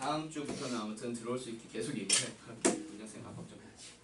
다음 주부터는 아무튼 들어올 수 있게 계속 얘기해. 문장생 아 걱정해야지.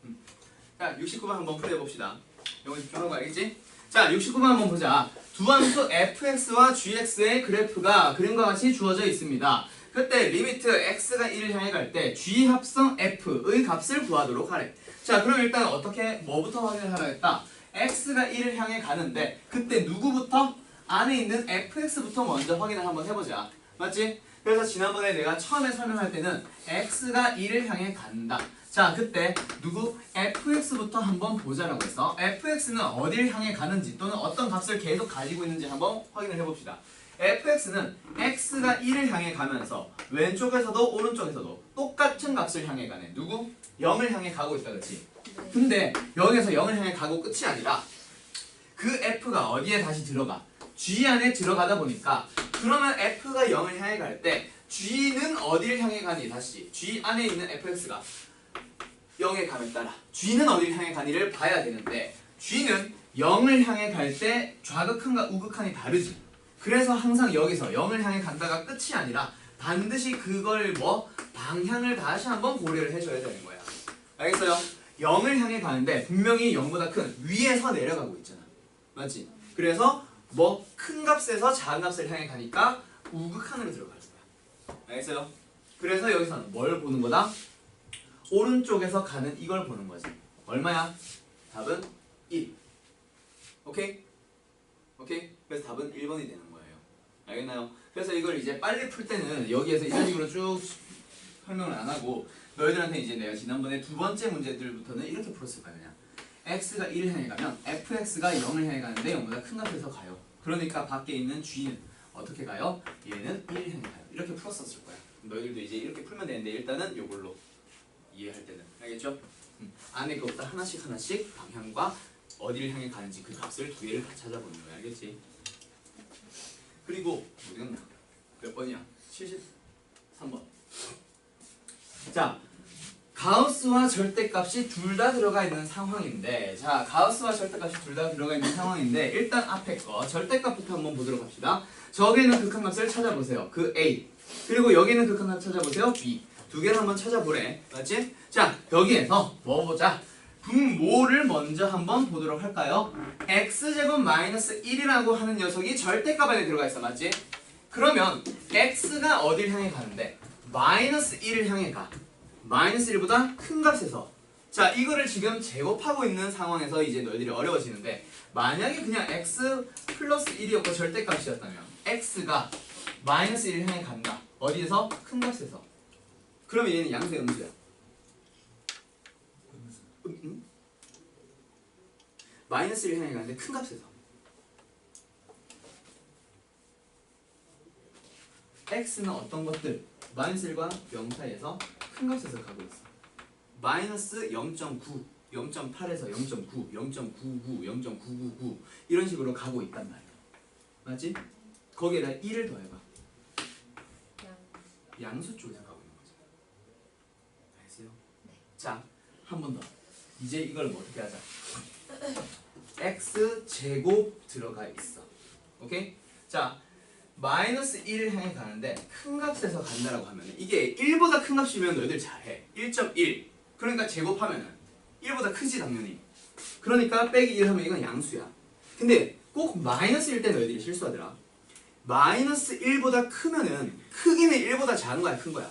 자, 69번 한번 풀어봅시다. 이거 집중하고 알겠지? 자, 69번 한번 보자. 두 함수 fx와 gx의 그래프가 그림과 같이 주어져 있습니다. 그때 리미트 x가 1을 향해 갈 때 g 합성 f의 값을 구하도록 하래. 자, 그럼 일단 어떻게 뭐부터 확인을 하라 했다? x가 1을 향해 가는데 그때 누구부터? 안에 있는 fx부터 먼저 확인을 한번 해보자. 맞지? 그래서 지난번에 내가 처음에 설명할 때는 x가 1을 향해 간다. 자, 그때 누구? fx부터 한번 보자라고 해서 fx는 어딜 향해 가는지 또는 어떤 값을 계속 가지고 있는지 한번 확인을 해봅시다. fx는 x가 1을 향해 가면서 왼쪽에서도 오른쪽에서도 똑같은 값을 향해 가네. 누구? 0을 향해 가고 있다, 그렇지? 근데 여기서 0을 향해 가고 끝이 아니라 그 f가 어디에 다시 들어가? g 안에 들어가다 보니까 그러면 f가 0을 향해 갈 때 g는 어디를 향해 가니? 다시 g 안에 있는 fx가 0에 감에 따라 g는 어디를 향해 가니를 봐야 되는데 g는 0을 향해 갈 때 좌극한과 우극한이 다르지. 그래서 항상 여기서 0을 향해 간다가 끝이 아니라 반드시 그걸 방향을 다시 한번 고려를 해줘야 되는 거야. 알겠어요? 0을 향해 가는데 분명히 0보다 큰 위에서 내려가고 있잖아. 맞지? 그래서 큰 값에서 작은 값을 향해 가니까 우극한으로 들어갈 거야. 알겠어요? 그래서 여기서는 뭘 보는 거다? 오른쪽에서 가는 이걸 보는 거지. 얼마야? 답은 1. 오케이? 오케이? 그래서 답은 1번이 되는 거예요. 알겠나요? 그래서 이걸 이제 빨리 풀 때는 여기에서 이런 식으로 쭉 설명을 안 하고 너희들한테 이제 내가 지난번에 두 번째 문제들부터는 이렇게 풀었을 거야. 그냥 x가 1을 향해 가면 fx가 0을 향해 가는데 0보다 큰 값에서 가요. 그러니까 밖에 있는 g는 어떻게 가요? 얘는 1을 향해 가요. 이렇게 풀었었을 거야. 너희들도 이제 이렇게 풀면 되는데 일단은 요걸로 이해할 때는 알겠죠? 안에 것부터 하나씩 방향과 어디를 향해 가는지 그 값을 두 개를 다 찾아보는 거야. 알겠지? 그리고 어디갔나? 몇 번이야? 73번. 자, 가우스와 절대값이 둘 다 들어가 있는 상황인데, 자, 가우스와 절대값이 둘 다 들어가 있는 상황인데 일단 앞에 거 절대값부터 한번 보도록 합시다. 저기는 극한값을 찾아보세요. 그 A. 그리고 여기는 극한값 찾아보세요. B. 두 개를 한번 찾아보래. 맞지? 자, 여기에서 뭐 보자? 분모를 먼저 한번 보도록 할까요? x제곱 마이너스 1이라고 하는 녀석이 절대값 안에 들어가 있어. 맞지? 그러면 x가 어딜 향해 가는데? 마이너스 1을 향해 가. 마이너스 1보다 큰 값에서. 자, 이거를 지금 제곱하고 있는 상황에서 이제 너희들이 어려워지는데 만약에 그냥 x 플러스 1이었고 절대값이었다면 x가 마이너스 1을 향해 간다. 어디에서? 큰 값에서. 그러면 얘는 양수야, 음수야? 마이너스 1을 향해 가는데 큰 값에서. x는 어떤 것들? 마이너스 1과 0 사이에서 큰 값에서 가고 있어. 마이너스 0.9, 0.8에서 0.9, 0.99, 0.999 이런 식으로 가고 있단 말이야. 맞지? 거기에다 1을 더해봐. 양수 쪽에서 가고 있는 거지. 알겠어요? 네. 자, 한 번 더. 이제 이걸 어떻게 하자? x 제곱 들어가 있어. 오케이? 자, 마이너스 1을 향해 가는데 큰 값에서 간다라고 하면 이게 1보다 큰 값이면 너희들 잘해. 1.1. 그러니까 제곱하면은 1보다 크지 당연히. 그러니까 빼기 1 하면 이건 양수야. 근데 꼭 마이너스 1 때 너희들이 실수하더라. 마이너스 1보다 크면은 크기는 1보다 작은 거야, 큰 거야?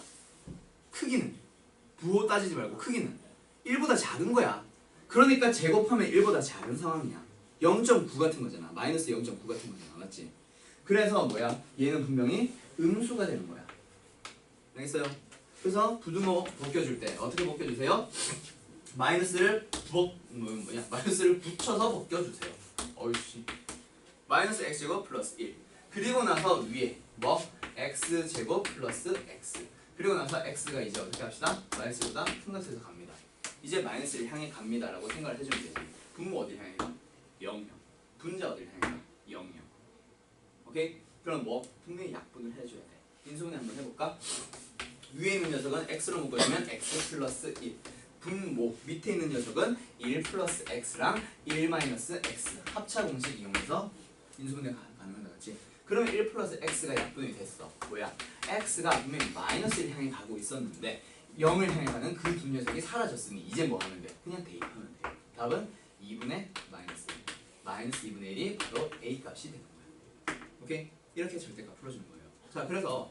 크기는. 부호 따지지 말고 크기는 1보다 작은 거야. 그러니까 제곱하면 1보다 작은 상황이야. 0.9 같은 거잖아. 마이너스 0.9 같은 거잖아. 맞지? 그래서 뭐야? 얘는 분명히 음수가 되는 거야. 알겠어요? 그래서 부등호 벗겨줄 때 어떻게 벗겨주세요? 마이너스를 마이너스를 붙여서 벗겨주세요. 어이씨. 마이너스 x제곱 플러스 1. 그리고 나서 위에 x제곱 플러스 x. 그리고 나서 x가 이제 어떻게 합시다? 마이너스보다 큰 값에서 갑니다. 이제 마이너스를 향해 갑니다 라고 생각을 해주면 되지. 분모 어딜 향해 가? 0형. 분자 어딜 향해 가? 0형. 오케이? 그럼 분명히 약분을 해줘야 돼. 인수분해 한번 해볼까? 위에 있는 녀석은 x로 묶어주면 x 플러스 1. 분모 밑에 있는 녀석은 1 플러스 x랑 1 마이너스 x 합차 공식 이용해서 인수분해 가능하다. 그치? 그러면 1 플러스 x가 약분이 됐어. 뭐야? x가 분명히 마이너스를 향해 가고 있었는데 0을 향해 가는 그 두 녀석이 사라졌으니 이제 뭐 하면 돼? 그냥 대입하면 돼. 답은 2분의 마이너스 1. 마이너스 2분의 1이 바로 a 값이 되는 거야. 오케이? 이렇게 절대값 풀어주는 거예요. 자, 그래서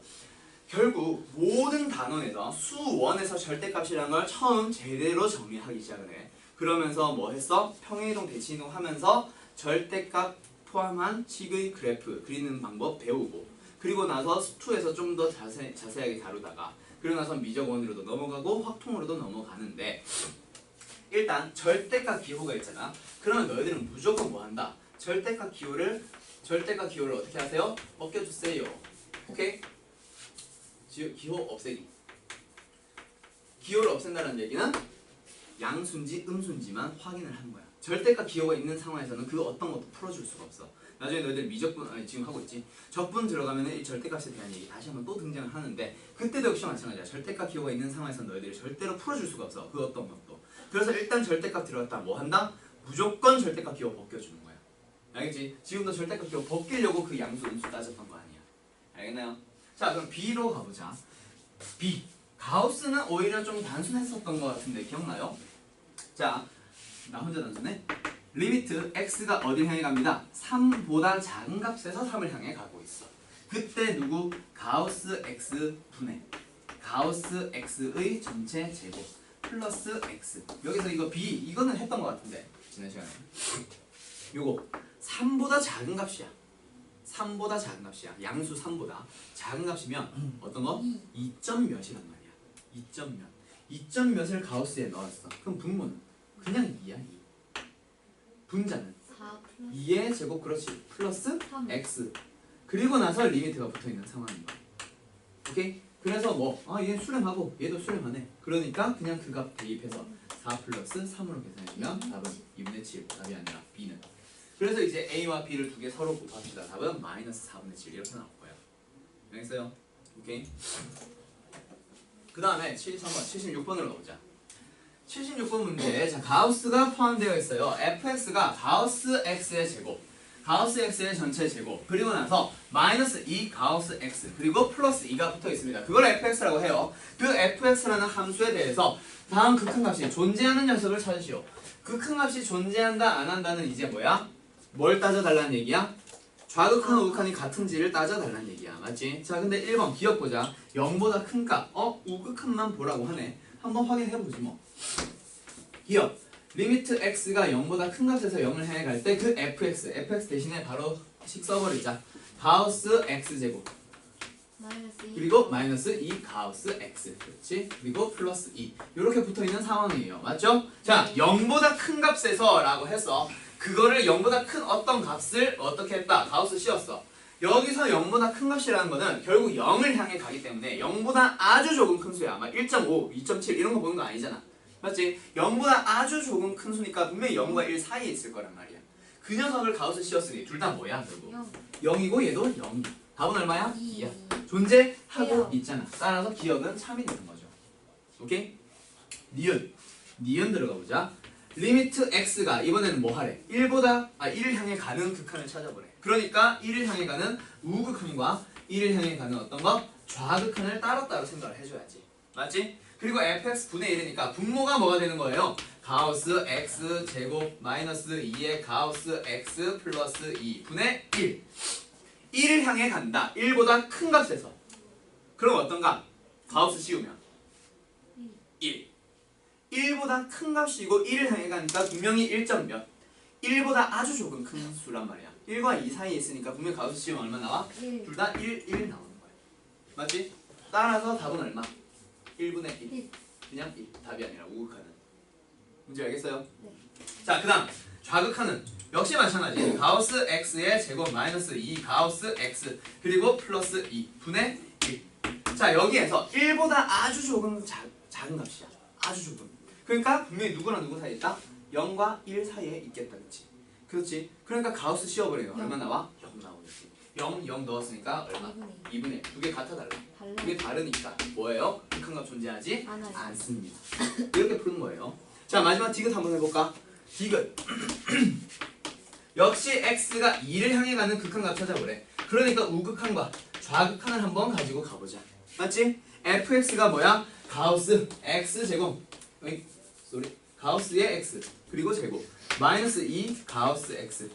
결국 모든 단원에서 수원에서 절대값이라는 걸 처음 제대로 정리하기 시작을 해. 그러면서 뭐 했어? 평행이동, 대칭이동 하면서 절대값 포함한 식의 그래프 그리는 방법 배우고, 그리고 나서 수투에서 좀 더 자세하게 다루다가, 그리고 나서 미적원으로도 넘어가고 확통으로도 넘어가는데, 일단 절대값 기호가 있잖아. 그러면 너희들은 무조건 뭐 한다? 절대값 기호를 어떻게 하세요? 벗겨주세요. 오케이? 기호 없애기. 기호를 없앤다는 얘기는 양수인지 음수인지만 확인을 하는 거야. 절대값 기호가 있는 상황에서는 그 어떤 것도 풀어줄 수가 없어. 나중에 너희들 미적분, 지금 하고 있지. 적분 들어가면은 이 절대값에 대한 얘기 다시 한번 또 등장을 하는데, 그때도 역시 마찬가지야. 절대값 기호가 있는 상황에서 너희들이 절대로 풀어줄 수가 없어. 그 어떤 것도. 그래서 일단 절대값 들어갔다 뭐 한다? 무조건 절대값 기호 벗겨주는 거야. 알겠지? 지금도 절대값 기호 벗기려고 그 양수 음수 따졌던 거 아니야. 알겠나요? 자, 그럼 B로 가보자. B. 가우스는 오히려 좀 단순했었던 것 같은데 기억나요? 자, 나 혼자 단순해? 리미트 x가 어딜 향해 갑니다. 3보다 작은 값에서 3을 향해 가고 있어. 그때 누구? 가우스 x 분의 가우스 x의 전체 제곱 플러스 x. 여기서 이거 B 이거는 했던 것 같은데 지난 시간에. 요거 3보다 작은 값이야. 3보다 작은 값이야. 양수 3보다 작은 값이면 어떤 거? 2점 몇이란 말이야. 2점 몇. 2점 몇을 가우스에 넣었어. 그럼 분모는 그냥 2야. 2. 분자는 2의 제곱, 그렇지. 플러스 3. x. 그리고 나서 리미트가 붙어있는 상황인 거야. 오케이? 그래서 뭐 얘 수렴하고 얘도 수렴하네. 그러니까 그냥 그 값 대입해서 4 플러스 3으로 계산해주면 답은 2분의 7. 답이 아니라 B는. 그래서 이제 A와 B를 두 개 서로 곱합시다. 답은 마이너스 4분의 7 이렇게 나올 거예요. 알겠어요? 오케이? 그 다음에 76번으로 가보자. 76번 문제. 자, 가우스가 포함되어 있어요. fx가 가우스 x의 제곱, 가우스 x의 전체 제곱, 그리고 나서 마이너스 2 가우스 x, 그리고 플러스 2가 붙어 있습니다. 그걸 fx라고 해요. 그 fx라는 함수에 대해서 다음 극한값이 존재하는 녀석을 찾으시오. 극한값이 존재한다 안 한다는 이제 뭐야? 뭘 따져달라는 얘기야? 좌극한 우극한이 같은지를 따져달라는 얘기야. 맞지? 자, 근데 1번 기억 보자. 0보다 큰 값. 우극한만 보라고 하네. 한번 확인해보지 뭐. 기억. 리미트 x가 0보다 큰 값에서 0을 향해 갈 때 그 fx 대신에 바로 식 써버리자. 가우스 x제곱 그리고 마이너스 2 가우스 x, 그렇지? 그리고 플러스 2 이렇게 붙어있는 상황이에요. 맞죠? 자, 0보다 큰 값에서 라고 해서 그거를 0보다 큰 어떤 값을 어떻게 했다? 가우스 씌웠어. 여기서 0보다 큰 값이라는 거는 결국 0을 향해 가기 때문에 0보다 아주 조금 큰 수야. 막 1.5, 2.7 이런 거 보는 거 아니잖아. 맞지? 0보다 아주 조금 큰 수니까 분명히 0과 1 사이에 있을 거란 말이야. 그 녀석을 가우스 씌웠으니 둘 다 뭐야? 결국 0이고 얘도 0. 답은 얼마야? 2야. 존재하고 있잖아. 따라서 기억은 참이 되는 거죠. 오케이? 니은 들어가 보자. 리미트 x가 이번에는 뭐 하래? 1을 향해 가는 극한을 찾아보래. 그러니까 1을 향해 가는 우극한과 1을 향해 가는 어떤 거? 좌극한을 따로따로 생각을 해줘야지. 맞지? 그리고 fx 분의 1이니까 분모가 뭐가 되는 거예요? 가우스 x 제곱 마이너스 2의 가우스 x 플러스 2 분의 1. 1을 향해 간다. 1보다 큰 값에서. 그럼 어떤 값? 가우스 씌우면 1. 1보다 큰 값이고 1을 향해 가니까 분명히 1점 몇. 1보다 아주 조금 큰 수란 말이야. 1과 2 사이에 있으니까 분명히 가우스 씌우면 얼마 나와? 둘 다 1 나오는 거야. 맞지? 따라서 답은 얼마? 1분의 1. 그냥 1. 답이 아니라 우극하는. 문제 알겠어요? 네. 자, 그 다음 좌극하는 역시 마찬가지. 가우스 x의 제곱 마이너스 2 가우스 x 그리고 플러스 2 분의 1. 자, 여기에서 1보다 아주 조금 작은 값이야. 아주 조금. 그러니까 분명히 누구랑 누구 사이에 있다? 0과 1 사이에 있겠다. 그렇지? 그렇지? 그러니까 가우스 씌워버려요. 얼마 나와? 0 나오겠지. 0 넣었으니까 얼마? 2분의 1. 두 개 같아 달라? 두 개 다르니까 뭐예요? 극한값 존재하지 않습니다. 이렇게 푸는 거예요. 자, 마지막 디귿 한번 해볼까? 디귿. 역시 x가 2를 향해 가는 극한값 찾아보래. 그러니까 우극한과 좌극한을 한번 가지고 가보자. 맞지? fx가 뭐야? 가우스 x제곱 가우스의 x 그리고 제곱 마이너스 2 가우스 x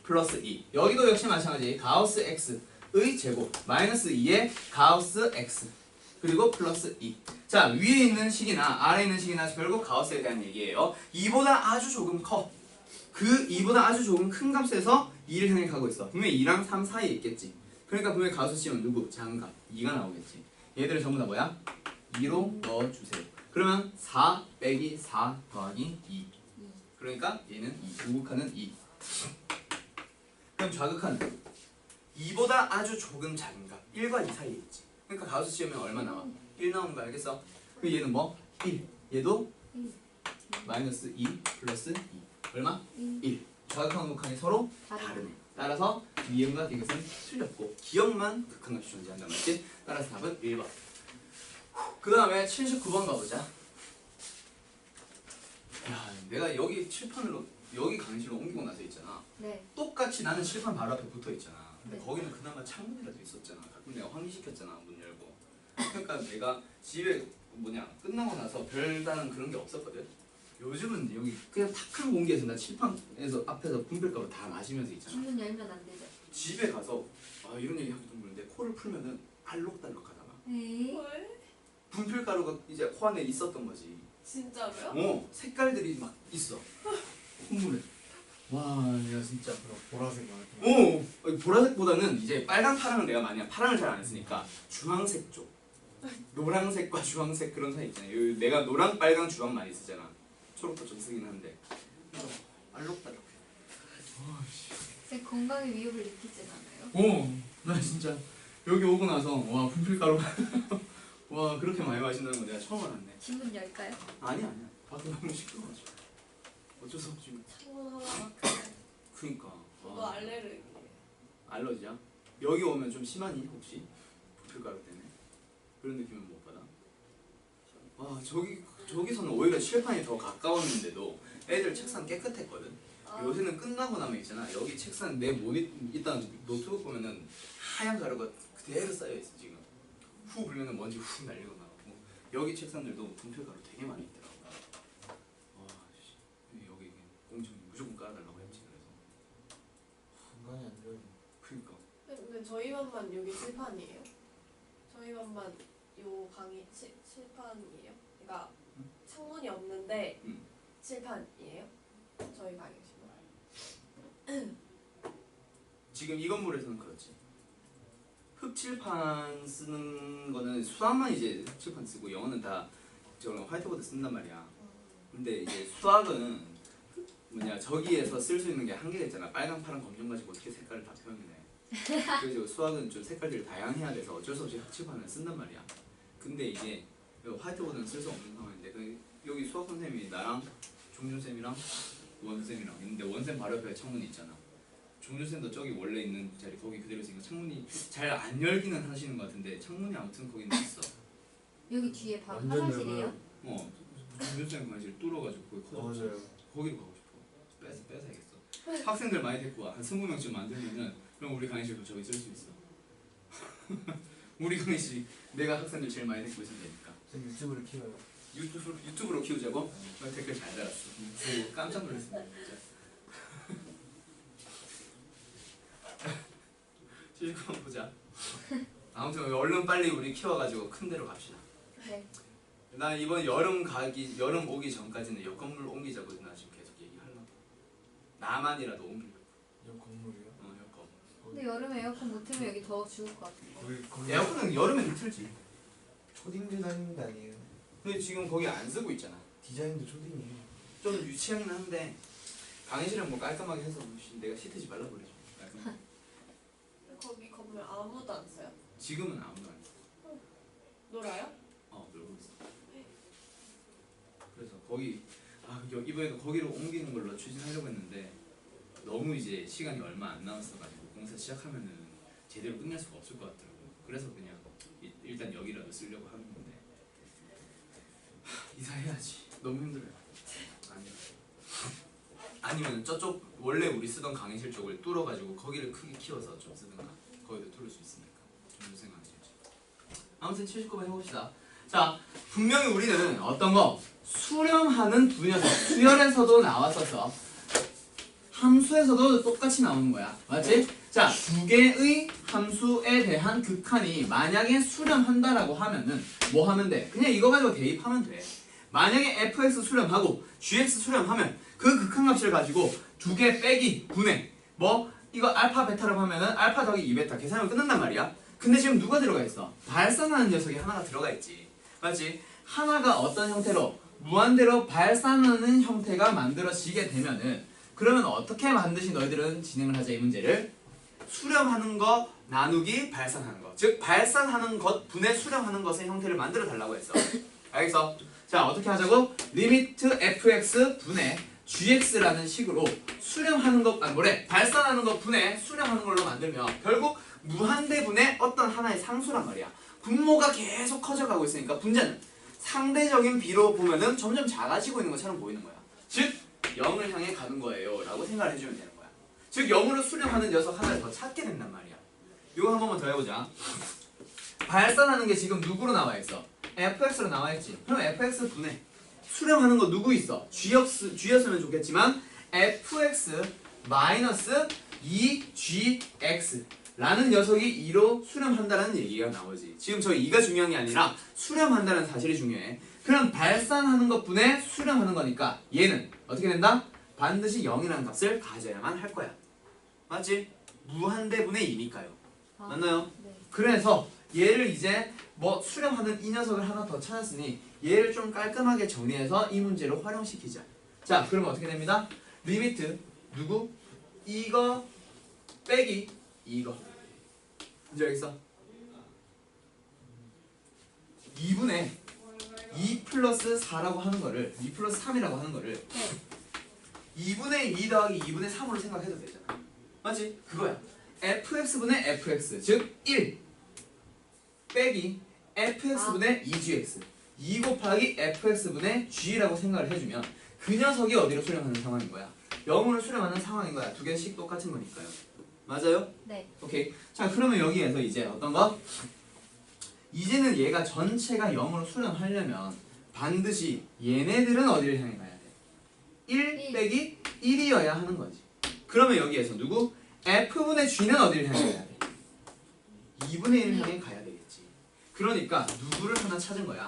플러스 2 여기도 역시 마찬가지 가우스 x의 제곱 마이너스 2의 가우스 x 그리고 플러스 2 자 위에 있는 식이나 아래에 있는 식이나 결국 가우스에 대한 얘기예요. 2보다 아주 조금 커. 그 2보다 아주 조금 큰 값에서 2를 생각하고 있어. 분명히 2랑 3 사이에 있겠지. 그러니까 분명히 가우스 씌우면 누구? 장값 2가 나오겠지. 얘들을 전부 다 뭐야? 2로 넣어주세요. 그러면 4 빼기 4 더하기 2 그러니까 얘는 2 우극한은 2 그럼 좌극한은 2보다 아주 조금 작은 값 1과 2 사이에 있지. 그러니까 가우스 씌우면 얼마 나와? 1 나오는 거 알겠어? 그럼 얘는 뭐? 1 얘도 마이너스 2 플러스 2 얼마? 1 좌극한 우극한이 서로 다르네. 따라서 미음과 디귿은 틀렸고 기억만 극한값이 존재한단 말이지. 따라서 답은 1번. 그 다음에 79번 가보자. 야, 내가 여기 칠판으로 여기 강의실로 옮기고 나서 있잖아. 네. 똑같이 나는 칠판 바로 앞에 붙어 있잖아. 근데 네. 거기는 그나마 창문이라도 있었잖아. 가끔 내가 환기시켰잖아 문 열고. 그러니까 내가 집에 끝나고 나서 별다른 그런 게 없었거든. 요즘은 여기 그냥 탁한 공기에서 나 칠판에서 앞에서 분필가루 다 마시면서 있잖아. 뒷문 열면 안 되죠. 집에 가서 이런 얘기 하기도 그런데 코를 풀면은 알록달록하다가 에이? 헐? 분필가루가 이제 코 안에 있었던 거지. 진짜로요? 색깔들이 막 있어. 콧물에. 와, 내가 진짜. 보라색 나올 보라색보다는 이제 빨강, 파랑을 내가 많이 파랑을 잘 안 했으니까 주황색 쪽. 노란색과 주황색 그런 사이 있잖아요. 내가 노랑, 빨강, 주황 많이 쓰잖아. 초록도 좀 쓰긴 한데. 그래서 알록달록해. 제 건강에 위협을 느끼진 않아요. 나 진짜 여기 오고 나서 와 분필가루 와 그렇게 많이 마신다는 거 내가 처음 알았네. 뒷문 열까요? 아니야. 밖에 너무 시끄러워가지고 어쩔 수 없지. 창문 하나밖에. 그니까. 저도 알레르기. 알러지야? 여기 오면 좀 심하니 혹시? 분필가루 때문에? 그런 느낌은 못 받아? 와 저기서는 오히려 칠판이 더 가까웠는데도 애들 책상 깨끗했거든. 요새는 끝나고 나면 있잖아. 여기 책상 내 일단 노트북 보면은 하얀 가루가 그대로 쌓여있어 지금. 후 불면은 먼지 후 날리고 나가고 여기 책상들도 분필가루 되게 많이 있더라고. 여기 공정 무조건 깔아달라고 했지. 그래서 순간이 안 돼요. 그니까 근데 저희 반만 여기 칠판이에요? 저희 반만 요 방이 칠판이에요? 그러니까 창문이 없는데 칠판이에요? 저희 방이 지금 이 건물에서는 그렇지. 흑칠판 쓰는 거는 수학만 이제 흑칠판 쓰고 영어는 다 화이트보드 쓴단 말이야. 근데 이제 수학은 저기에서 쓸 수 있는 게 한계가 있잖아. 빨강, 파랑, 검정 가지고 어떻게 색깔을 다 표현해. 그래서 수학은 좀 색깔들이 다양해야 돼서 어쩔 수 없이 흑칠판을 쓴단 말이야. 근데 이제 화이트보드는 쓸 수 없는 상황인데 여기 수학 선생님이 나랑 종준쌤이랑 원쌤이랑 있는데 원쌤 바로 옆에 창문이 있잖아. 종준쌤도 저기 원래 있는 자리 거기 그대로 있으니까 창문이 잘 안 열기는 하시는 것 같은데 창문이 아무튼 거기는 있어. 여기 뒤에 바로 완전 화장실이에요? 종준쌤 강의실 뚫어가지고 거기 커졌어. 맞아요. 거기로 가고 싶어. 뺏어야겠어. 학생들 많이 데리고 와. 한 20명쯤 만들면은 그럼 우리 강의실도 저기 쓸 수 있어. 우리 강의실 내가 학생들 제일 많이 데리고 있으면 되니까. 저 유튜브를 키워요. 유튜브로 키우자고? 댓글 잘 달았어. 깜짝 놀랐습니다. 진짜. 79번 보자. 아무튼 얼른 빨리 우리 키워가지고 큰 데로 갑시다. 네. 나 이번 여름 오기 전까지는 옆 건물 옮기자고 나 지금 계속 얘기하려고. 나만이라도 옮기려고. 옆 건물이요? 옆 건물. 근데 여름에 에어컨 못 틀면 여기 더 죽을 것 같아요. 거기 건물 에어컨은 여름에는 틀지. 초딩들 다니는 데 아니에요? 근데 지금 거기 안 쓰고 있잖아. 디자인도 초딩이에요. 좀 유치하긴 한데 강의실은 뭐 깔끔하게 해서 내가 시트지 말라 그러죠. 거기 건물 아무도 안 써요? 지금은 아무도 안 써. 놀아요? 놀고 있어. 그래서 거기 이번에도 거기로 옮기는 걸로 추진하려고 했는데 너무 이제 시간이 얼마 안 남았어가지고 공사 시작하면은 제대로 끝낼 수가 없을 것 같더라고. 그래서 그냥 일단 여기라도 쓰려고 하는 건데 이사해야지. 너무 힘들어요. 아니면 저쪽 원래 우리 쓰던 강의실 쪽을 뚫어가지고 거기를 크게 키워서 좀 쓰든가 거기도 뚫을 수 있으니까 무슨 생각이실지. 아무튼 79번 해봅시다. 자, 분명히 우리는 어떤 거 수렴하는 두 녀석 수열에서도 나왔어서 함수에서도 똑같이 나오는 거야. 맞지? 자, 두 개의 함수에 대한 극한이 만약에 수렴한다라고 하면은 뭐 하면 돼? 그냥 이거 가지고 대입하면 돼. 만약에 fx 수렴하고 gx 수렴하면 그 극한값을 가지고 두 개 빼기 분해 뭐 이거 알파 베타로 하면은 알파 더하기 2베타 계산하면 끝난단 말이야. 근데 지금 누가 들어가 있어? 발산하는 녀석이 하나가 들어가 있지. 맞지? 하나가 어떤 형태로 무한대로 발산하는 형태가 만들어지게 되면은 그러면 어떻게 반드시 너희들은 진행을 하자 이 문제를 수렴하는 거 나누기 발산하는 거 즉 발산하는 것 분해 수렴하는 것의 형태를 만들어 달라고 했어. 알겠어? 자 어떻게 하자고? 리미트 fx 분해 gx라는 식으로 수렴하는 것 발산하는 것 분해 수렴하는 걸로 만들면 결국 무한대분의 어떤 하나의 상수란 말이야. 분모가 계속 커져가고 있으니까 분자는 상대적인 비로 보면은 점점 작아지고 있는 것처럼 보이는 거야. 즉 0을 향해 가는 거예요 라고 생각을 해주면 되는 거야. 즉 0으로 수렴하는 녀석 하나를 더 찾게 된단 말이야. 이거 한 번만 더 해보자. 발산하는 게 지금 누구로 나와 있어? fx로 나와 있지. 그럼 fx 분해 수렴하는 거 누구 있어? g였으면 좋겠지만 fx 마이너스 2gx 라는 녀석이 2로 수렴한다는 얘기가 나오지. 지금 저 2가 중요한 게 아니라 수렴한다는 사실이 중요해. 그럼 발산하는 것분에 수렴하는 거니까 얘는 어떻게 된다? 반드시 0이라는 값을 가져야만 할 거야. 맞지? 무한대분의 2니까요. 맞나요? 네. 그래서 얘를 이제 뭐 수렴하는 이 녀석을 하나 더 찾았으니 얘를 좀 깔끔하게 정리해서 이 문제로 활용시키자. 자, 그러면 어떻게 됩니다? 리미트 누구? 이거 빼기 이거. 이제 알겠어? 2분의 2 플러스 4라고 하는 거를 2 플러스 3이라고 하는 거를 네. 2분의 2 더하기 2분의 3으로 생각해도 되잖아. 맞지? 그거야. fx분의 fx 즉 1 빼기 fx분의 2gx 2 곱하기 fx분의 g라고 생각을 해주면 그 녀석이 어디로 수렴하는 상황인 거야? 0으로 수렴하는 상황인 거야. 두 개씩 똑같은 거니까요. 맞아요? 네. 오케이. 자 그러면 여기에서 이제 어떤 거? 이제는 얘가 전체가 0으로 수렴하려면 반드시 얘네들은 어디를 향해 가야 돼? 1 빼기 1이어야 하는 거지. 그러면 여기에서 누구? f분의 g는 어디를 향해 가야 돼? 2분의 1을 향해 가야 되겠지. 그러니까 누구를 하나 찾은 거야?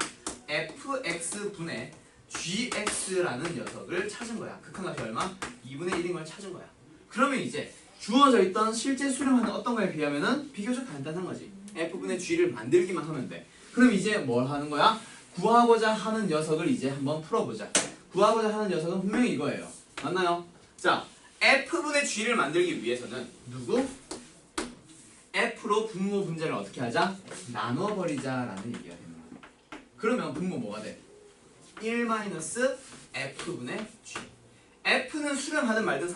fx분의 gx라는 녀석을 찾은 거야. 극한값이 얼마? 2분의 1인 걸 찾은 거야. 그러면 이제 주어져 있던 실제 수렴하는 어떤 거에 비하면은 비교적 간단한 거지. f분의 g를 만들기만 하면 돼. 그럼 이제 뭘 하는 거야? 구하고자 하는 녀석을 이제 한번 풀어보자. 구하고자 하는 녀석은 분명히 이거예요. 맞나요? 자, f분의 g를 만들기 위해서는 누구? f로 분모 분자를 어떻게 하자? 나눠버리자라는 얘기가 되는 거야. 그러면 분모 뭐가 돼? 1 f분의 g. f는 수렴하든 말든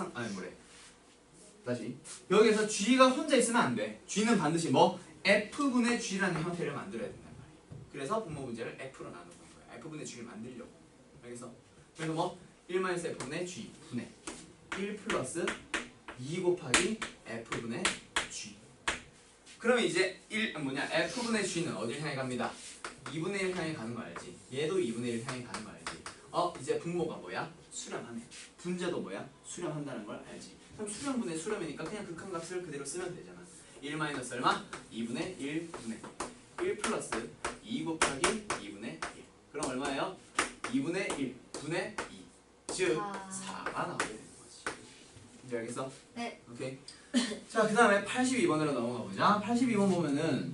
다시 여기에서 g가 혼자 있으면 안 돼. g는 반드시 뭐? f분의 g라는 형태를 만들어야 된단 말이야. 그래서 분모 분자를 f로 나누는 거야. f분의 g를 만들려고. 알겠어? 그래서 뭐? 1 f분의 g 분의 1 플러스 2 곱하기 f분의 g. 그러면 이제 f분의 g는 어딜 향해 갑니다? 2분의 1 향해 가는 거 알지? 얘도 2분의 1 향해 가는 거 알지? 이제 분모가 뭐야? 수렴하네. 분자도 뭐야? 수렴한다는 걸 알지? 그럼 수렴분의 수렴이니까 그냥 극한값을 그대로 쓰면 되잖아. 1 마이너스 얼마? 2분의 1 분의 1 플러스 2 곱하기 2분의 1. 그럼 얼마예요? 2분의 1 분의 2. 즉 4가 나오게 되는 거지. 이제 알겠어? 네. 오케이. 자, 그 다음에 82번으로 넘어가 보자. 82번 보면은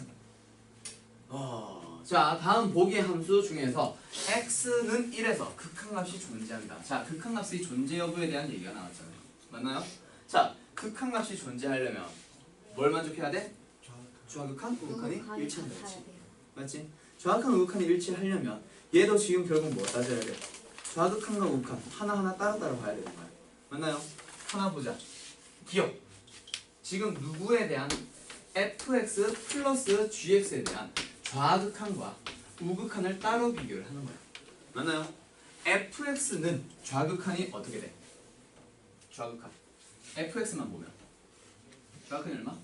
자, 다음 보기 함수 중에서 x는 1에서 극한값이 존재한다. 자, 극한값의 존재 여부에 대한 얘기가 나왔잖아요. 맞나요? 자, 극한값이 존재하려면 뭘 만족해야 돼? 좌극한, 우극한이 일치한다. 그렇지? 맞지? 좌극한, 우극한이 일치하려면 얘도 지금 결국 뭐 따져야 돼? 좌극한과 우극한 하나하나 따로따로 봐야 되는 거야. 맞나요? 하나 보자. 기억. 지금 누구에 대한 fx 플러스 gx에 대한 좌극한과 우극한을 따로 비교를 하는 거야. 맞나요? fx는 좌극한이 어떻게 돼? 좌극한 fx만 보면 좌극한이 얼마?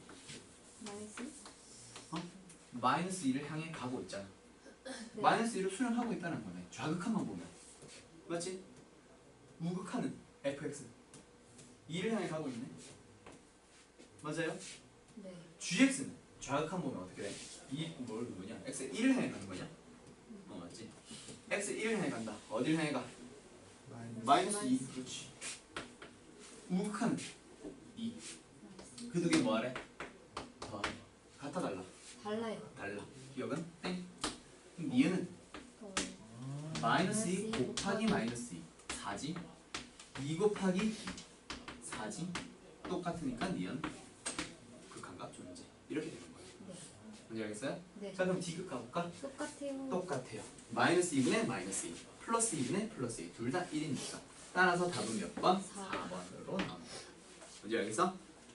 마이너스? 마이너스 2를 향해 가고 있잖아. 네. 마이너스 2를 수렴하고 있다는 거네. 좌극한만 보면 맞지? 우극한은 fx 2를 향해 가고 있네. 맞아요? 네. gx는 좌극한 보면 어떻게 돼? 뭐냐? x 1을 향해 가는 거냐? 맞지? x 1을 향해 간다. 어디를 향해 가? 마이너스 2. 그렇지. 우극한은 2. 그 두 개 뭐하래? 더하래. 같아 달라? 달라요. 달라. 기억은? 땡. 그럼 니은은 어, 마이너스 2 곱하기 마이너스 2 4지. 2 곱하기 2 4지. 똑같으니까 니은 극한값 존재. 이렇게 되는 거예요. 네. 뭔지 알겠어요? 네. 자 그럼 D극 가볼까? 똑같아요. 똑같아요. 마이너스 2분의 마이너스 2 플러스 2분의 플러스 2 둘 다 1이니까 따라서 답은 몇 번? 4번으로 나옵니다. 뭔지 알겠어?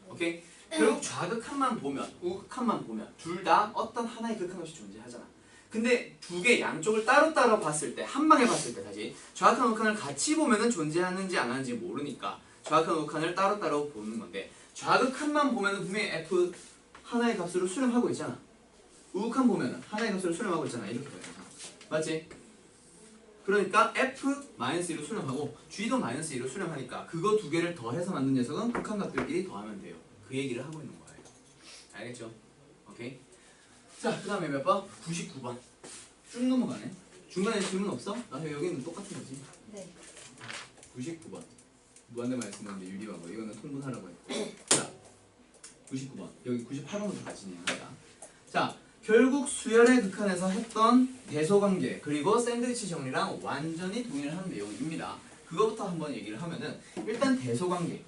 오케이? 결국 좌극한만 보면 우극한만 보면 둘 다 어떤 하나의 극한값이 존재하잖아. 근데 두 개 양쪽을 따로따로 봤을 때 한 방에 봤을 때 다시 좌극한 우극한을 같이 보면은 존재하는지 안 하는지 모르니까 좌극한 우극한을 따로따로 보는 건데 좌극한만 보면은 분명히 f 하나의 값으로 수렴하고 있잖아. 우극한 보면은 하나의 값으로 수렴하고 있잖아. 이렇게 보여요. 맞지? 그러니까 f-2로 수렴하고 g도 -2로 수렴하니까 그거 두 개를 더해서 만든 녀석은 극한값들끼리 더하면 돼요. 그 얘기를 하고 있는 거예요. 알겠죠? 오케이. 자, 그 다음에 몇 번? 99번. 쭉 넘어가네. 중간에 질문 없어? 여기는 똑같은 거지. 네. 99번. 무한대 말씀하는데 유리하고 이거는 통분하라고 했고. 자, 99번. 여기 98번부터 같이 진행합니다. 자, 결국 수열의 극한에서 했던 대소관계 그리고 샌드위치 정리랑 완전히 동일한 내용입니다. 그거부터 한번 얘기를 하면은 일단 대소관계.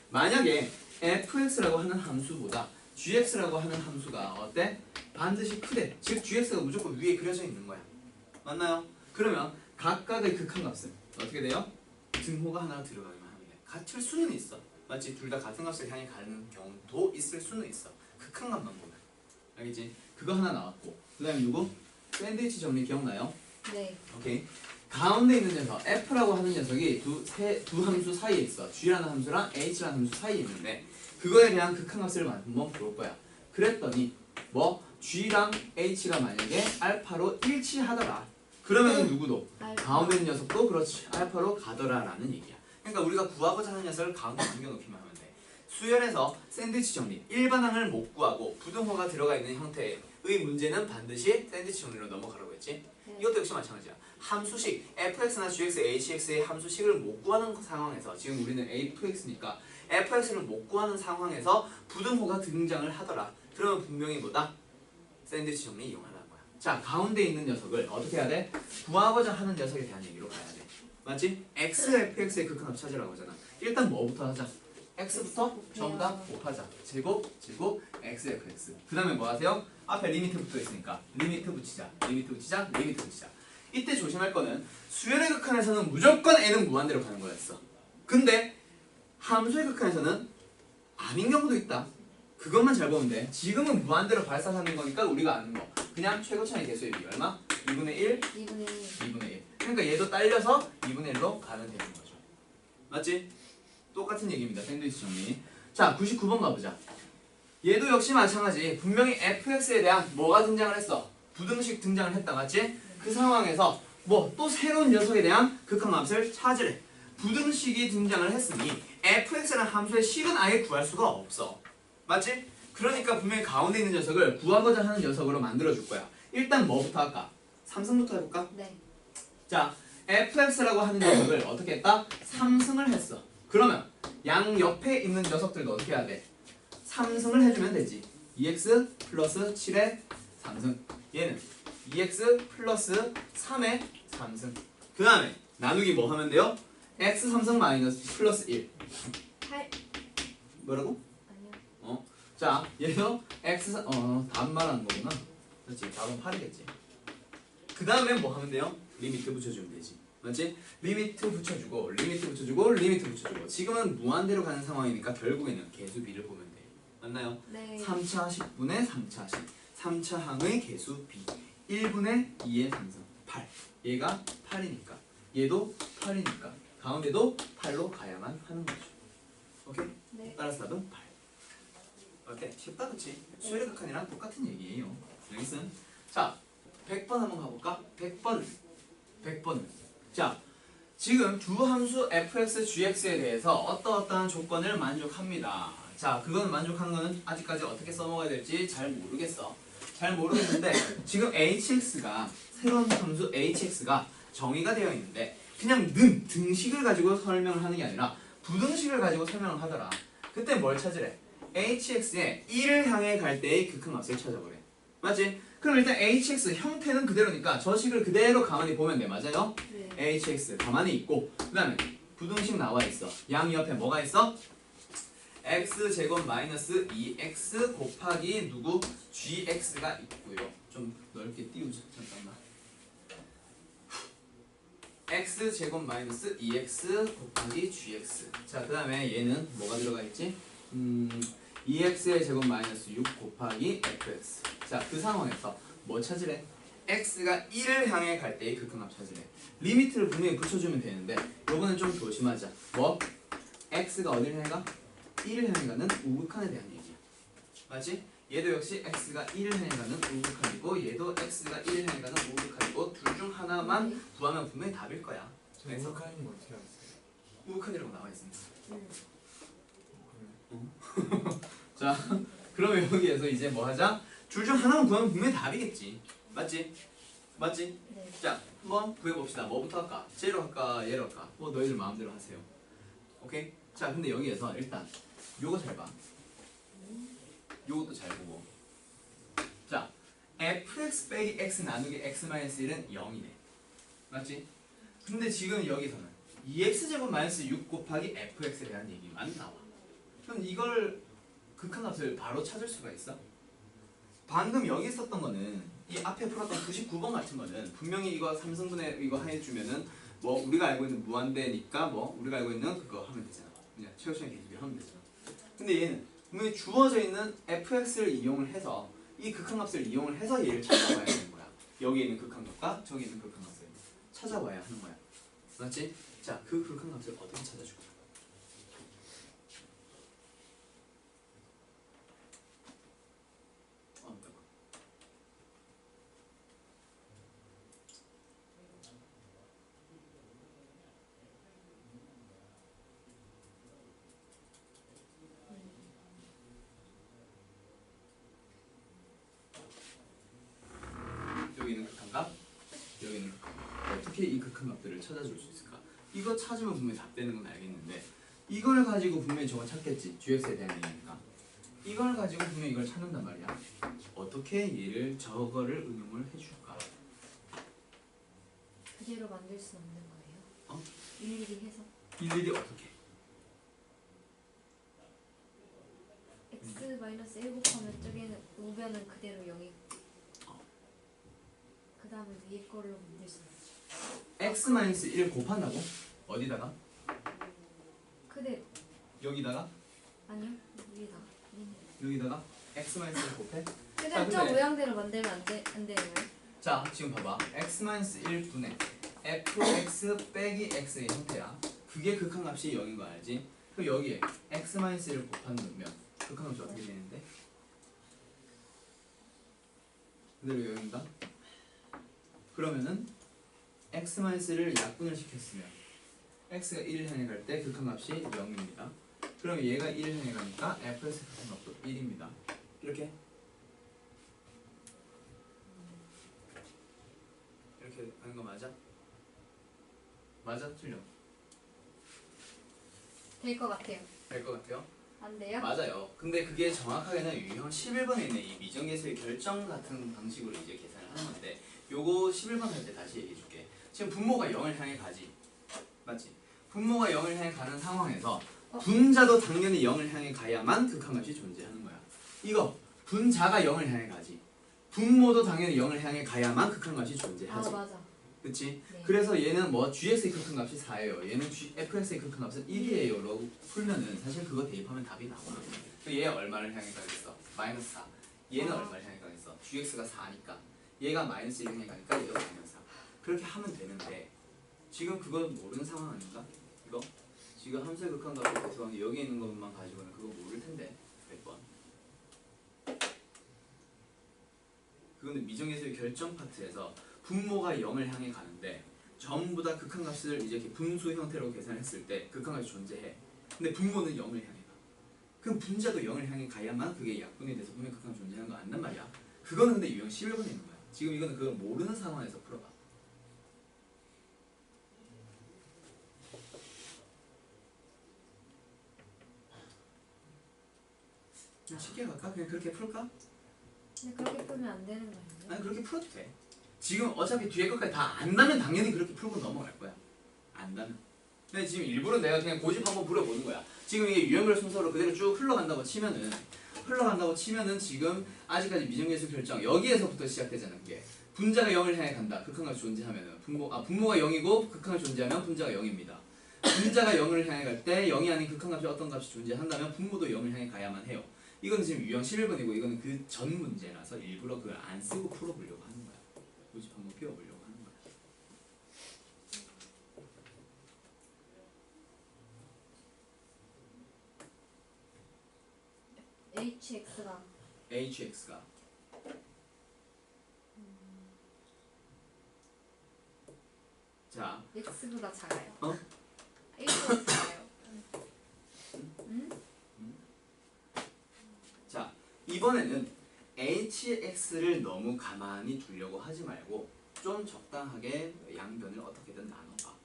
만약에 fx라고 하는 함수보다 gx라고 하는 함수가 어때? 반드시 크대. 즉 gx가 무조건 위에 그려져 있는 거야. 맞나요? 그러면 각각의 극한값은 어떻게 돼요? 등호가 하나 들어가기만 하면 돼. 같을 수는 있어. 맞지? 둘 다 같은 값을 향해 가는 경우도 있을 수는 있어. 극한값만 보면. 알겠지? 그거 하나 나왔고 그 다음에 누구? 샌드위치 정리 기억나요? 네. 오케이. 가운데 있는 녀석 f라고 하는 녀석이 두 함수 사이에 있어. g라는 함수랑 h라는 함수 사이에 있는데 그거에 대한 극한값을 한번 볼 거야. 그랬더니 뭐 g랑 h가 만약에 알파로 일치하더라. 그러면 누구도 가운데 있는 녀석도 그렇지 알파로 가더라라는 얘기야. 그러니까 우리가 구하고자 하는 녀석을 가운데 남겨놓기만 하면 돼. 수열에서 샌드위치 정리 일반항을 못 구하고 부등호가 들어가 있는 형태의 문제는 반드시 샌드위치 정리로 넘어가라고 했지. 네. 이것도 역시 마찬가지야. 함수식 fx나 gx, hx의 함수식을 못 구하는 상황에서 지금 우리는 fx니까 fx를 못 구하는 상황에서 부등호가 등장을 하더라. 그러면 분명히 뭐다? 샌드위치 정리 이용하라는 거야. 자, 가운데 있는 녀석을 어떻게 해야 돼? 구하고자 하는 녀석에 대한 얘기로 가야 돼. 맞지? x, fx의 극한값 찾으라고 하잖아. 일단 뭐부터 하자? x부터 전부 다 곱하자. 제곱, x, fx. 그 다음에 뭐 하세요? 앞에 리미트 붙어 있으니까 리미트 붙이자. 이때 조심할 거는 수열의 극한에서는 무조건 n은 무한대로 가는 거였어. 근데 함수의 극한에서는 아닌 경우도 있다. 그것만 잘 보면 돼. 지금은 무한대로 발산하는 거니까 우리가 아는 거. 그냥 최고차의 개수의 비 얼마? 2분의 1? 2분의 1. 그러니까 얘도 딸려서 2분의 1로 가면 되는 거죠. 맞지? 똑같은 얘기입니다. 샌드위치 정리. 자, 99번 가보자. 얘도 역시 마찬가지. 분명히 fx에 대한 뭐가 등장을 했어? 부등식 등장을 했다. 맞지? 그 상황에서 뭐 또 새로운 녀석에 대한 극한값을 찾으래. 부등식이 등장을 했으니 fx라는 함수의 식은 아예 구할 수가 없어. 맞지? 그러니까 분명히 가운데 있는 녀석을 구하고자 하는 녀석으로 만들어줄 거야. 일단 뭐부터 할까? 삼승부터 해볼까? 네. 자, fx라고 하는 녀석을 어떻게 했다? 3승을 했어. 그러면 양 옆에 있는 녀석들도 어떻게 해야 돼? 3승을 해주면 되지. 2x 플러스 7의 3승. 얘는 2x 플러스 3의 3승. 그 다음에 나누기 뭐 하면 돼요? x 3승 마이너스 플러스 1. 8. 뭐라고? 아니요. 자, 얘도 x 답 말하는 거구나. 그렇지. 답은 8이겠지. 그 다음에 뭐 하면 돼요? 리미트 붙여주면 되지. 맞지? 리미트 붙여주고 지금은 무한대로 가는 상황이니까 결국에는 개수 b를 보면 돼. 맞나요? 네. 3차 10분의 3차 10. 3차 항의 개수 b. 1분의 2의 3승 8. 얘가 8이니까 얘도 8이니까 가운데도 8로 가야만 하는 거죠. 오케이? 네. 따라서 답은 8. 어때? 쉽다 그치? 수열의 극한이랑 똑같은 얘기예요. 알겠어? 자 100번 한번 가볼까? 100번. 자 지금 두 함수 fx, gx에 대해서 어떠한 조건을 만족합니다. 자 그건 만족하는 거는 아직까지 어떻게 써먹어야 될지 잘 모르겠어. 잘 모르겠는데 지금 hx가 새로운 함수 hx가 정의가 되어 있는데 그냥 등식을 가지고 설명을 하는 게 아니라 부등식을 가지고 설명을 하더라. 그때 뭘 찾으래? hx의 1을 향해 갈 때의 극한값을 찾아보래. 맞지? 그럼 일단 hx 형태는 그대로니까 저 식을 그대로 가만히 보면 돼. 맞아요? 네. hx 가만히 있고 그 다음에 부등식 나와 있어. 양 옆에 뭐가 있어? x제곱 마이너스 2x 곱하기 누구? gx가 있고요. 좀 넓게 띄우자. 잠깐만. x제곱 마이너스 2x 곱하기 gx. 자, 그 다음에 얘는 뭐가 들어가 있지? 2x의 제곱 마이너스 6 곱하기 fx. 자, 그 상황에서 뭐 찾으래? x가 1을 향해 갈 때의 극한값 찾으래. 리미트를 분명히 붙여주면 되는데 요거는 좀 조심하자. 뭐? x가 어디를 향해 가? 1을 향해 가는 우극한에 대한 얘기야. 맞지? 얘도 역시 x가 1을 향해 가는 우극한이고 얘도 x가 1을 향해 가는 우극한이고 둘 중 하나만 네. 구하면 분명히 답일 거야. 저 우극한인 거 어떻게 알았어요? 우극한이라고 나와 있습니다. 네. 자, 그러면 여기에서 이제 뭐 하자? 둘 중 하나만 구하면 분명히 답이겠지. 맞지? 맞지? 네. 자, 한번 구해봅시다. 뭐부터 할까? 쟤로 할까? 얘로 할까? 뭐 너희들 마음대로 하세요. 오케이? 자, 근데 여기에서 일단 요거 잘 봐. 요것도 잘 보고. 자, fx 빼기 x 나누기 x-1은 0이네. 맞지? 근데 지금 여기서는 2x제곱 마이너스 6 곱하기 fx에 대한 얘기만 나와. 그럼 이걸 극한값을 바로 찾을 수가 있어? 방금 여기 있었던 거는 이 앞에 풀었던 99번 같은 거는 분명히 이거 3승분의 이거 해주면은 뭐 우리가 알고 있는 무한대니까 뭐 우리가 알고 있는 그거 하면 되잖아. 그냥 최고시간 계집애 하면 되잖아. 근데 얘는 분명히 주어져 있는 fx를 이용을 해서 이 극한값을 이용을 해서 얘를 찾아와야 되는 거야. 여기 있는 극한값과 저기 있는 극한값을 찾아와야 하는 거야. 맞지? 자, 그 극한값을 어떻게 찾아줄 거야? 여기 있는 극한값, 여기 있는 극한값. 어떻게 이 극한값들을 찾아줄 수 있을까? 이거 찾으면 분명히 답되는 건 알겠는데 이걸 가지고 분명히 저거 찾겠지. gx에 대한 얘기니까. 이걸 가지고 분명히 이걸 찾는단 말이야. 어떻게 얘를 저거를 응용을 해줄까? 그대로 만들 수 없는 거예요? 어? 일일이 해서 일일이 어떻게? x-1 곱하면 저기는 우변은 그대로 0이 그 다음에 위에 걸로 만들 수 있어요. x-1 곱한다고? 어디다가? 그대로 여기다가? 아니요 위에다 여기다가? x-1 곱해? 그냥 저 근데- 모양대로 만들면 안 되나요? 자, 지금 봐봐. x-1분의 fx 빼기 x의 형태야. 그게 극한값이 0인 거 알지? 그럼 여기에 x-1을 곱한다면 극한값이 어떻게 되는데? 그대로 0인가? 그러면은 x-를 약분을 시켰으면 x가 1을 향해 갈 때 극한값이 0입니다. 그럼 얘가 1을 향해 가니까 fx 극한값도 1입니다. 이렇게 이렇게 하는 거 맞아? 맞아? 틀려? 될 것 같아요. 될 것 같아요? 안 돼요? 맞아요. 근데 그게 정확하게는 유형 11번에 있는 이 미정계수의 결정 같은 방식으로 이제 계산을 하는 건데 요거 11번 할 때 다시 얘기해 줄게. 지금 분모가 0을 향해 가지. 맞지? 분모가 0을 향해 가는 상황에서 분자도 당연히 0을 향해 가야만 극한값이 존재하는 거야. 이거 분자가 0을 향해 가지. 분모도 당연히 0을 향해 가야만 극한값이 존재하지. 아 맞아. 그치? 네. 그래서 얘는 뭐 gx의 극한값이 4예요. 얘는 fx의 극한값은 1이에요. 라고 풀면은 사실 그거 대입하면 답이 나와. 얘 얼마를 향해 가겠어? 마이너스 4. 얘는 얼마를 향해 가겠어? gx가 4니까. 얘가 마이너스 1을 향해 가니까 얘가 마이너스 4. 그렇게 하면 되는데 지금 그거 모르는 상황 아닌가? 이거? 지금 함수의 극한값을 계속한 게 여기 있는 것만 가지고는 그거 모를 텐데 100번. 그거는 미정에서의 결정 파트에서 분모가 0을 향해 가는데 전부 다 극한값을 이제 이렇게 분수 형태로 계산했을 때 극한값이 존재해. 근데 분모는 0을 향해 가. 그럼 분자도 0을 향해 가야만 그게 약분이 돼서 분명 극한값이 존재하는 거 안단 말이야. 그거는 근데 유형 11번에 있는 거야. 지금 이거는 그걸 모르는 상황에서 풀어봐. 쉽게 갈까? 그냥 그렇게 풀까? 근데 그렇게 풀면 안 되는 거 아니에요? 아니 그렇게 풀어도 돼. 지금 어차피 뒤에 것까지 다 안다면 당연히 그렇게 풀고 넘어갈 거야. 안다면. 근데 지금 일부러 내가 그냥 고집 한번 부려보는 거야. 지금 이게 유형별 순서로 그대로 쭉 흘러간다고 치면은 지금 아직까지 미정계수 결정 여기에서부터 시작되잖아. 그게 분자가 0을 향해 간다. 극한값이 존재하면은 분모가 0이고 극한값이 존재하면 분자가 0입니다. 분자가 0을 향해 갈 때 0이 아닌 극한값이 어떤 값이 존재한다면 분모도 0을 향해 가야만 해요. 이건 지금 유형 11번이고 이거는 그 전 문제라서 일부러 그걸 안 쓰고 풀어보려고 하는 거야. 고집 한번 피워보려고 하는 거야. HX가 자 X보다 작아요. 어? X보다 작아요. 응? 자 이번에는 HX를 너무 가만히 두려고 하지 말고 좀 적당하게 양변을 어떻게든 나눠봐.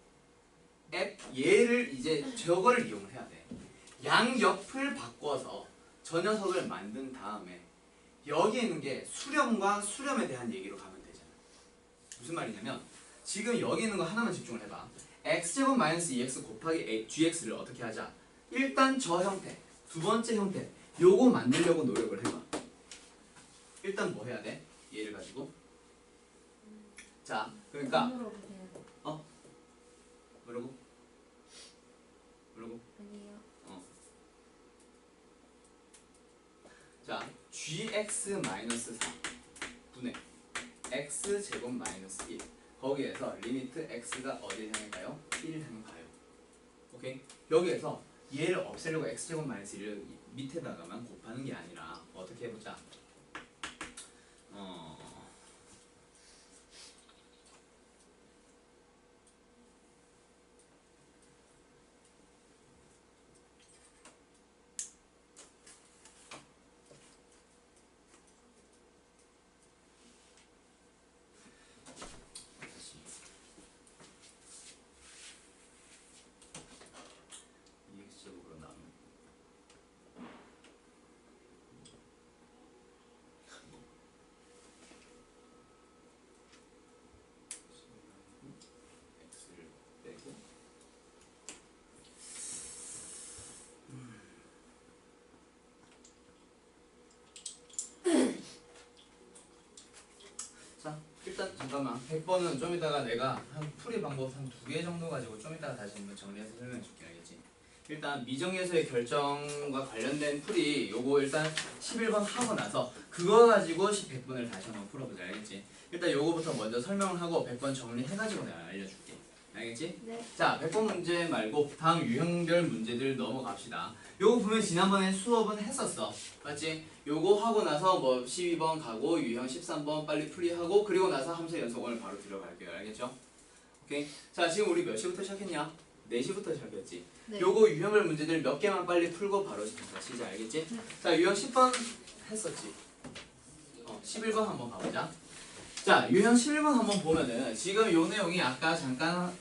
얘를 이제 저거를 이용을 해야 돼. 양옆을 바꿔서 저 녀석을 만든 다음에 여기 있는 게 수렴과 수렴에 대한 얘기로 가면 되잖아. 무슨 말이냐면 지금 여기 있는 거 하나만 집중을 해봐. x제곱 마이너스 2x 곱하기 gx를 어떻게 하자. 일단 저 형태, 두 번째 형태 요거 만들려고 노력을 해봐. 일단 뭐 해야 돼? 얘를 가지고 자 그러니까 분모로 보내야 돼. 뭐라고? 뭐라고? 아니에요. 자 gx 마이너스 4 분의 x 제곱 마이너스 1 거기에서 리미트 x가 어디를 향해 가요? 1을 향해 가요. 오케이? 여기에서 얘를 없애려고 x 제곱 마이너스 1을 밑에다가만 곱하는 게 아니라 어떻게 해보자. 일단 잠깐만 100번은 좀 이따가 내가 한 풀이 방법 한 2개 정도 가지고 좀 이따가 다시 한번 정리해서 설명해 줄게. 알겠지? 일단 미정에서의 결정과 관련된 풀이 요거 일단 11번 하고 나서 그거 가지고 100번을 다시 한번 풀어보자. 알겠지? 일단 요거부터 먼저 설명을 하고 100번 정리해가지고 내가 알려줄게. 알겠지? 네. 자 100번 문제 말고 다음 유형별 문제들 넘어갑시다. 요거 보면 지난번에 수업은 했었어. 맞지? 요거 하고 나서 뭐 12번 가고 유형 13번 빨리 풀이하고 그리고 나서 함수 연속 오늘 바로 들어갈게요. 알겠죠? 오케이. 자 지금 우리 몇 시부터 시작했냐? 4시부터 시작했지. 네. 요거 유형별 문제들 몇 개만 빨리 풀고 바로 시작. 알겠지? 네. 자 유형 10번 했었지. 11번 한번 가보자. 자 유형 11번 한번 보면은 지금 요 내용이 아까 잠깐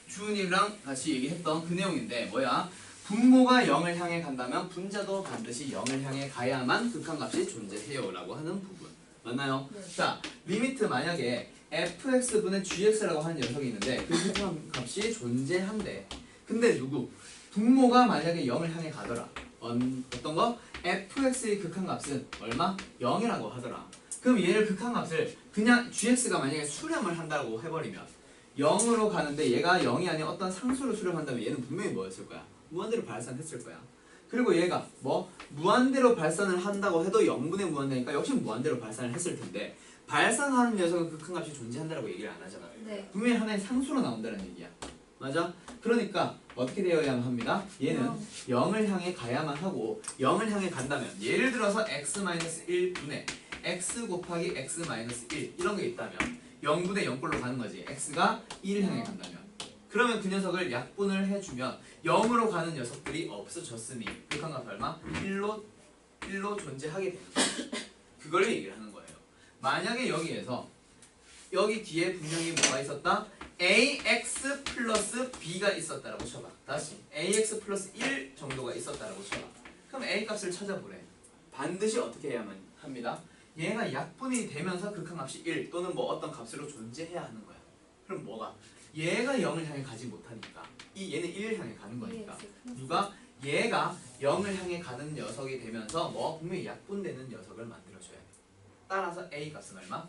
주은이랑 같이 얘기했던 그 내용인데 뭐야? 분모가 0을 향해 간다면 분자도 반드시 0을 향해 가야만 극한값이 존재해요 라고 하는 부분 맞나요? 네. 자 리미트 만약에 fx분의 gx라고 하는 녀석이 있는데 그 극한값이 존재한대. 근데 누구? 분모가 만약에 0을 향해 가더라. 어떤 거? fx의 극한값은 얼마? 0이라고 하더라. 그럼 얘를 극한값을 그냥 gx가 만약에 수렴을 한다고 해버리면 0으로 가는데 얘가 0이 아닌 어떤 상수로 수렴한다면 얘는 분명히 뭐였을 거야? 무한대로 발산했을 거야. 그리고 얘가 뭐 무한대로 발산을 한다고 해도 0분의 무한대니까 역시 무한대로 발산을 했을 텐데 발산하는 녀석은 극한값이 존재한다고 얘기를 안 하잖아. 네. 분명히 하나의 상수로 나온다는 얘기야. 맞아? 그러니까 어떻게 되어야만 합니다. 얘는 0을 향해 가야만 하고 0을 향해 간다면 예를 들어서 x-1분의 x 곱하기 x-1 이런 게 있다면 0분의 0꼴로 가는 거지. x가 1을 향해 간다면 그러면 그 녀석을 약분을 해주면 0으로 가는 녀석들이 없어졌으니 극한값 얼마? 1로 존재하게 되는 거예요. 그걸 얘기를 하는 거예요. 만약에 여기에서 여기 뒤에 분명히 뭐가 있었다? ax 플러스 b가 있었다라고 쳐봐. 다시 ax 플러스 1 정도가 있었다라고 쳐봐. 그럼 a 값을 찾아보래. 반드시 어떻게 해야만 합니다. 얘가 약분이 되면서 극한값이 1 또는 뭐 어떤 값으로 존재해야 하는 거야. 그럼 뭐가? 얘가 0을 향해 가지 못하니까 얘는 1을 향해 가는 거니까 누가? 얘가 0을 향해 가는 녀석이 되면서 뭐 분명히 약분되는 녀석을 만들어줘야 돼. 따라서 a 값은 얼마?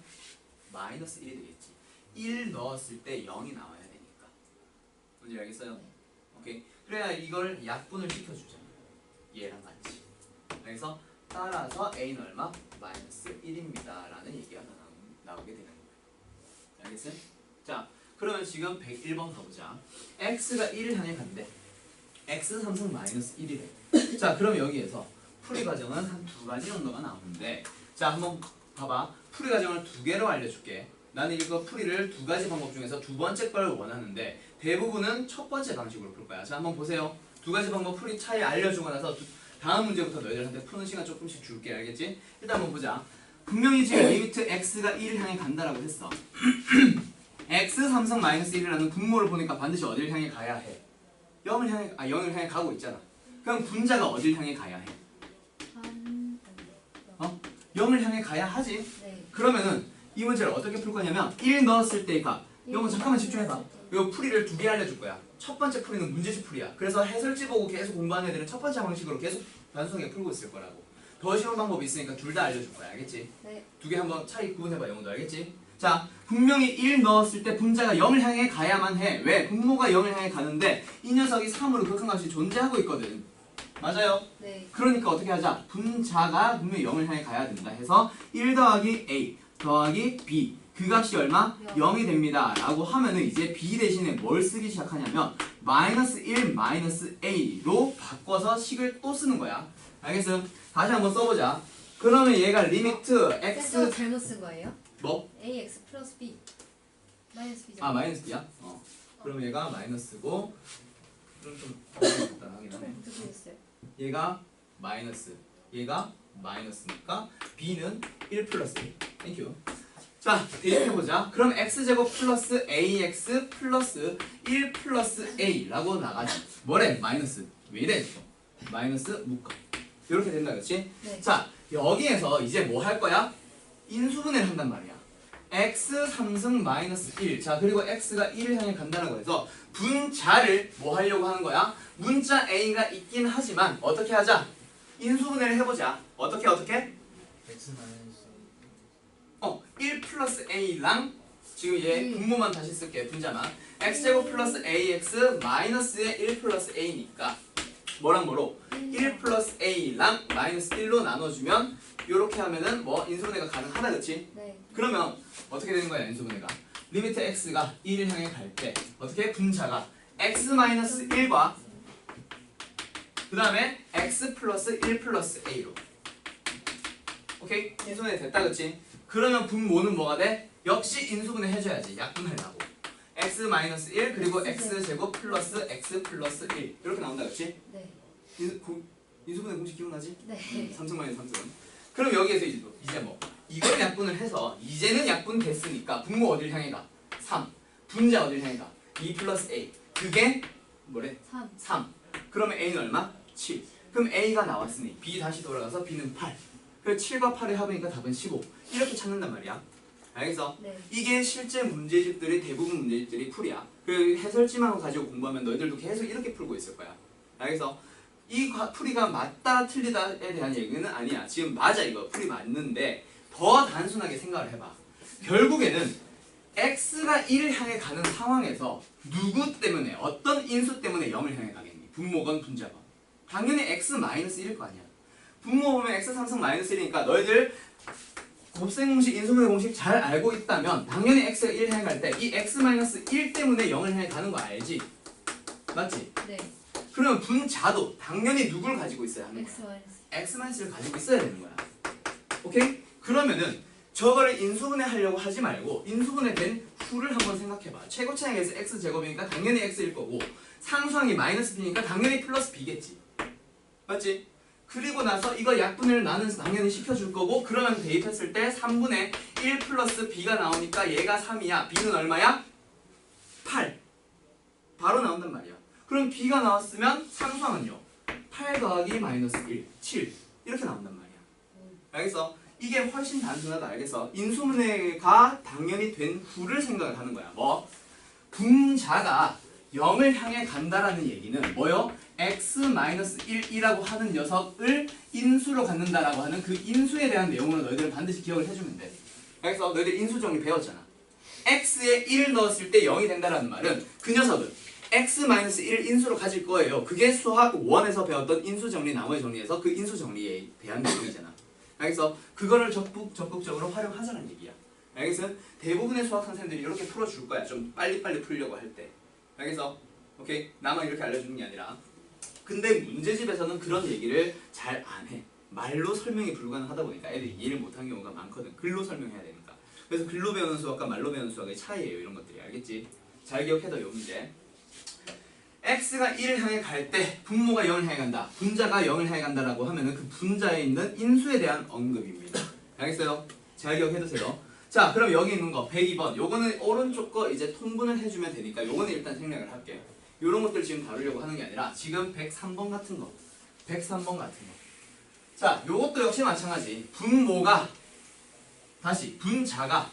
마이너스 1이 되겠지. 1 넣었을 때 0이 나와야 되니까. 뭔지 알겠어요? 오케이. 그래야 이걸 약분을 시켜주자. 얘랑 같이. 그래서 따라서 a는 얼마? 마이너스 1입니다. 라는 얘기가 나오게 되는 거예요. 알겠어요? 자, 그러면 지금 101번 가보자. x가 1을 향해 간대. x 3승 마이너스 1이래. 자, 그럼 여기에서 풀이 과정은 한 두 가지 정도가 나오는데 자, 한번 봐봐. 풀이 과정을 두 개로 알려줄게. 나는 이거 풀이를 두 가지 방법 중에서 두 번째 걸 원하는데 대부분은 첫 번째 방식으로 풀 거야. 자, 한번 보세요. 두 가지 방법 풀이 차이 알려주고 나서 다음 문제부터 너희들한테 푸는 시간 조금씩 줄게. 알겠지? 일단 한번 보자. 분명히 지금 리미트 x가 1을 향해 간다라고 했어. x 3승 마이너스 1이라는 분모를 보니까 반드시 어디를 향해 가야 해? 0을 향해 가고 있잖아. 그럼 분자가 어디를 향해 가야 해? 0을 향해 가야 하지. 네. 그러면은 이 문제를 어떻게 풀 거냐면 1 넣었을 때의 값. 이거 잠깐만 집중해봐. 이거 풀이를 두 개 알려줄 거야. 첫 번째 풀이는 문제집 풀이야. 그래서 해설지 보고 계속 공부하는 애들은 첫 번째 방식으로 계속 단순하게 풀고 있을 거라고. 더 쉬운 방법이 있으니까 둘 다 알려줄 거야. 알겠지? 네. 두 개 한번 차이 구분해봐. 영어도 알겠지? 자, 분명히 1 넣었을 때 분자가 0을 향해 가야만 해. 왜? 분모가 0을 향해 가는데 이 녀석이 3으로 극한값이 존재하고 있거든. 맞아요? 네. 그러니까 어떻게 하자? 분자가 분명히 0을 향해 가야 된다 해서 1 더하기 a 더하기 b 그 값이 얼마? 0이 됩니다 라고 하면은 이제 b 대신에 뭘 쓰기 시작하냐면 마이너스 1 마이너스 a로 바꿔서 식을 또 쓰는 거야. 알겠어요? 다시 한번 써보자. 그러면 얘가 리미트 x 쌤 잘못 쓴 거예요? 뭐? ax 플러스 b 마이너스 b죠. 아 마이너스 b야? 그럼 얘가 마이너스고 좀 간단하긴 하네. 어떻게 했어요? 얘가 마이너스 얘가 마이너스니까 b는 1 플러스 1. 땡큐. 자, 대입해보자. 그럼 x제곱 플러스 ax 플러스 1 플러스 a라고 나가지. 뭐래? 마이너스. 왜 이래? 마이너스 묶어. 이렇게 된다, 그렇지? 네. 자, 여기에서 이제 뭐 할 거야? 인수분해를 한단 말이야. x 3승 마이너스 1. 자, 그리고 x가 1을 향해 간다는 거에서 분자를 뭐 하려고 하는 거야? 문자 a가 있긴 하지만 어떻게 하자? 인수분해를 해보자. 어떻게? x 마이너스 1 플러스 a랑 지금 얘 분모만 다시 쓸게. 분자만 x제곱 플러스 ax 마이너스의 1 플러스 a니까 뭐랑 뭐로? 1 플러스 a랑 마이너스 1로 나눠주면 이렇게 하면은 뭐 인수분해가 가능하다, 그치? 네. 그러면 어떻게 되는 거야, 인수분해가? 리미트 x가 1을 향해 갈 때 어떻게? 분자가 x 마이너스 1과 그 다음에 x 플러스 1 플러스 a로 오케이? 인수분해 됐다, 그치? 그러면 분모는 뭐가 돼? 역시 인수분해 해줘야지. 약분하려고. x 마이너스 1 그리고 x 제곱 플러스 x 플러스 1 이렇게 나온다, 그치? 네. 인수분해 공식 기억나지? 네. 3승 마이너스 3승. 그럼 여기에서 이제 뭐 이걸 약분을 해서 이제는 약분 됐으니까 분모 어딜 향해 가? 3. 분자 어딜 향해 가? 2 플러스 a. 그게 뭐래? 3. 3. 그러면 a는 얼마? 7. 그럼 a가 나왔으니 b 다시 돌아가서 b는 8. 그래서 7과 8의 합이니까 답은 15. 이렇게 찾는단 말이야. 알겠어? 네. 이게 실제 문제집들이 대부분 문제집들이 풀이야. 그 해설지만 가지고 공부하면 너희들도 계속 이렇게 풀고 있을 거야. 알겠어? 이 풀이가 맞다 틀리다에 대한 얘기는 아니야. 지금 맞아, 이거 풀이 맞는데 더 단순하게 생각을 해봐. 결국에는 x가 1을 향해 가는 상황에서 누구 때문에 어떤 인수 때문에 0을 향해 가겠니? 분모건 분자건. 당연히 x-1일 거 아니야. 분모 보면 x 3승 마이너스 1이니까 너희들 곱셈 공식, 인수분해 공식 잘 알고 있다면 당연히 x가 1 향해 갈 때 이 x-1 때문에 0을 향해 가는 거 알지? 맞지? 네. 그러면 분자도 당연히 누굴 가지고 있어야 하는 거야? X 마이너스. X-를 가지고 있어야 되는 거야. 오케이? 그러면은 저거를 인수분해 하려고 하지 말고 인수분해 된 후를 한번 생각해봐. 최고 차이에서 X제곱이니까 당연히 X일 거고 상수항이 마이너스 B니까 당연히 플러스 B겠지. 맞지? 그리고 나서 이거 약분을 나는 당연히 시켜줄 거고 그러면 대입했을 때 3분의 1 플러스 B가 나오니까 얘가 3이야. B는 얼마야? 8. 바로 나온단 말이야. 그럼 B가 나왔으면 상수항은요? 8 더하기 마이너스 1, 7 이렇게 나온단 말이야. 알겠어? 이게 훨씬 단순하다. 알겠어? 인수분해가 당연히 된 후를 생각을 하는 거야. 뭐? 분자가 0을 향해 간다라는 얘기는 뭐요? x-1이라고 하는 녀석을 인수로 갖는다라고 하는 그 인수에 대한 내용으로 너희들은 반드시 기억을 해주면 돼. 알겠어? 너희들 인수 정리 배웠잖아. x에 1을 넣었을 때 0이 된다라는 말은 그 녀석은 x-1을 인수로 가질 거예요. 그게 수학 1에서 배웠던 인수 정리 나머지 정리에서 그 인수 정리에 대한 내용이잖아. 알겠어? 그거를 적극적으로 활용하자는 얘기야. 알겠어? 대부분의 수학 선생님들이 이렇게 풀어줄 거야. 좀 빨리빨리 풀려고 할 때. 알겠어? 오케이? 나만 이렇게 알려주는 게 아니라. 근데 문제집에서는 그런 얘기를 잘 안 해. 말로 설명이 불가능하다 보니까 애들이 이해를 못한 경우가 많거든. 글로 설명해야 되니까. 그래서 글로 배우는 수학과 말로 배우는 수학의 차이예요. 이런 것들이. 알겠지? 잘 기억해둬. 요 문제. x가 1을 향해 갈 때 분모가 0을 향해 간다. 분자가 0을 향해 간다라고 하면은 그 분자에 있는 인수에 대한 언급입니다. 알겠어요? 잘 기억해두세요. 자, 그럼 여기 있는 거 102번. 요거는 오른쪽 거 이제 통분을 해주면 되니까 요거는 일단 생략을 할게요. 요런 것들 지금 다루려고 하는 게 아니라 지금 103번 같은 거. 103번 같은 거. 자, 요것도 역시 마찬가지. 분모가 다시 분자가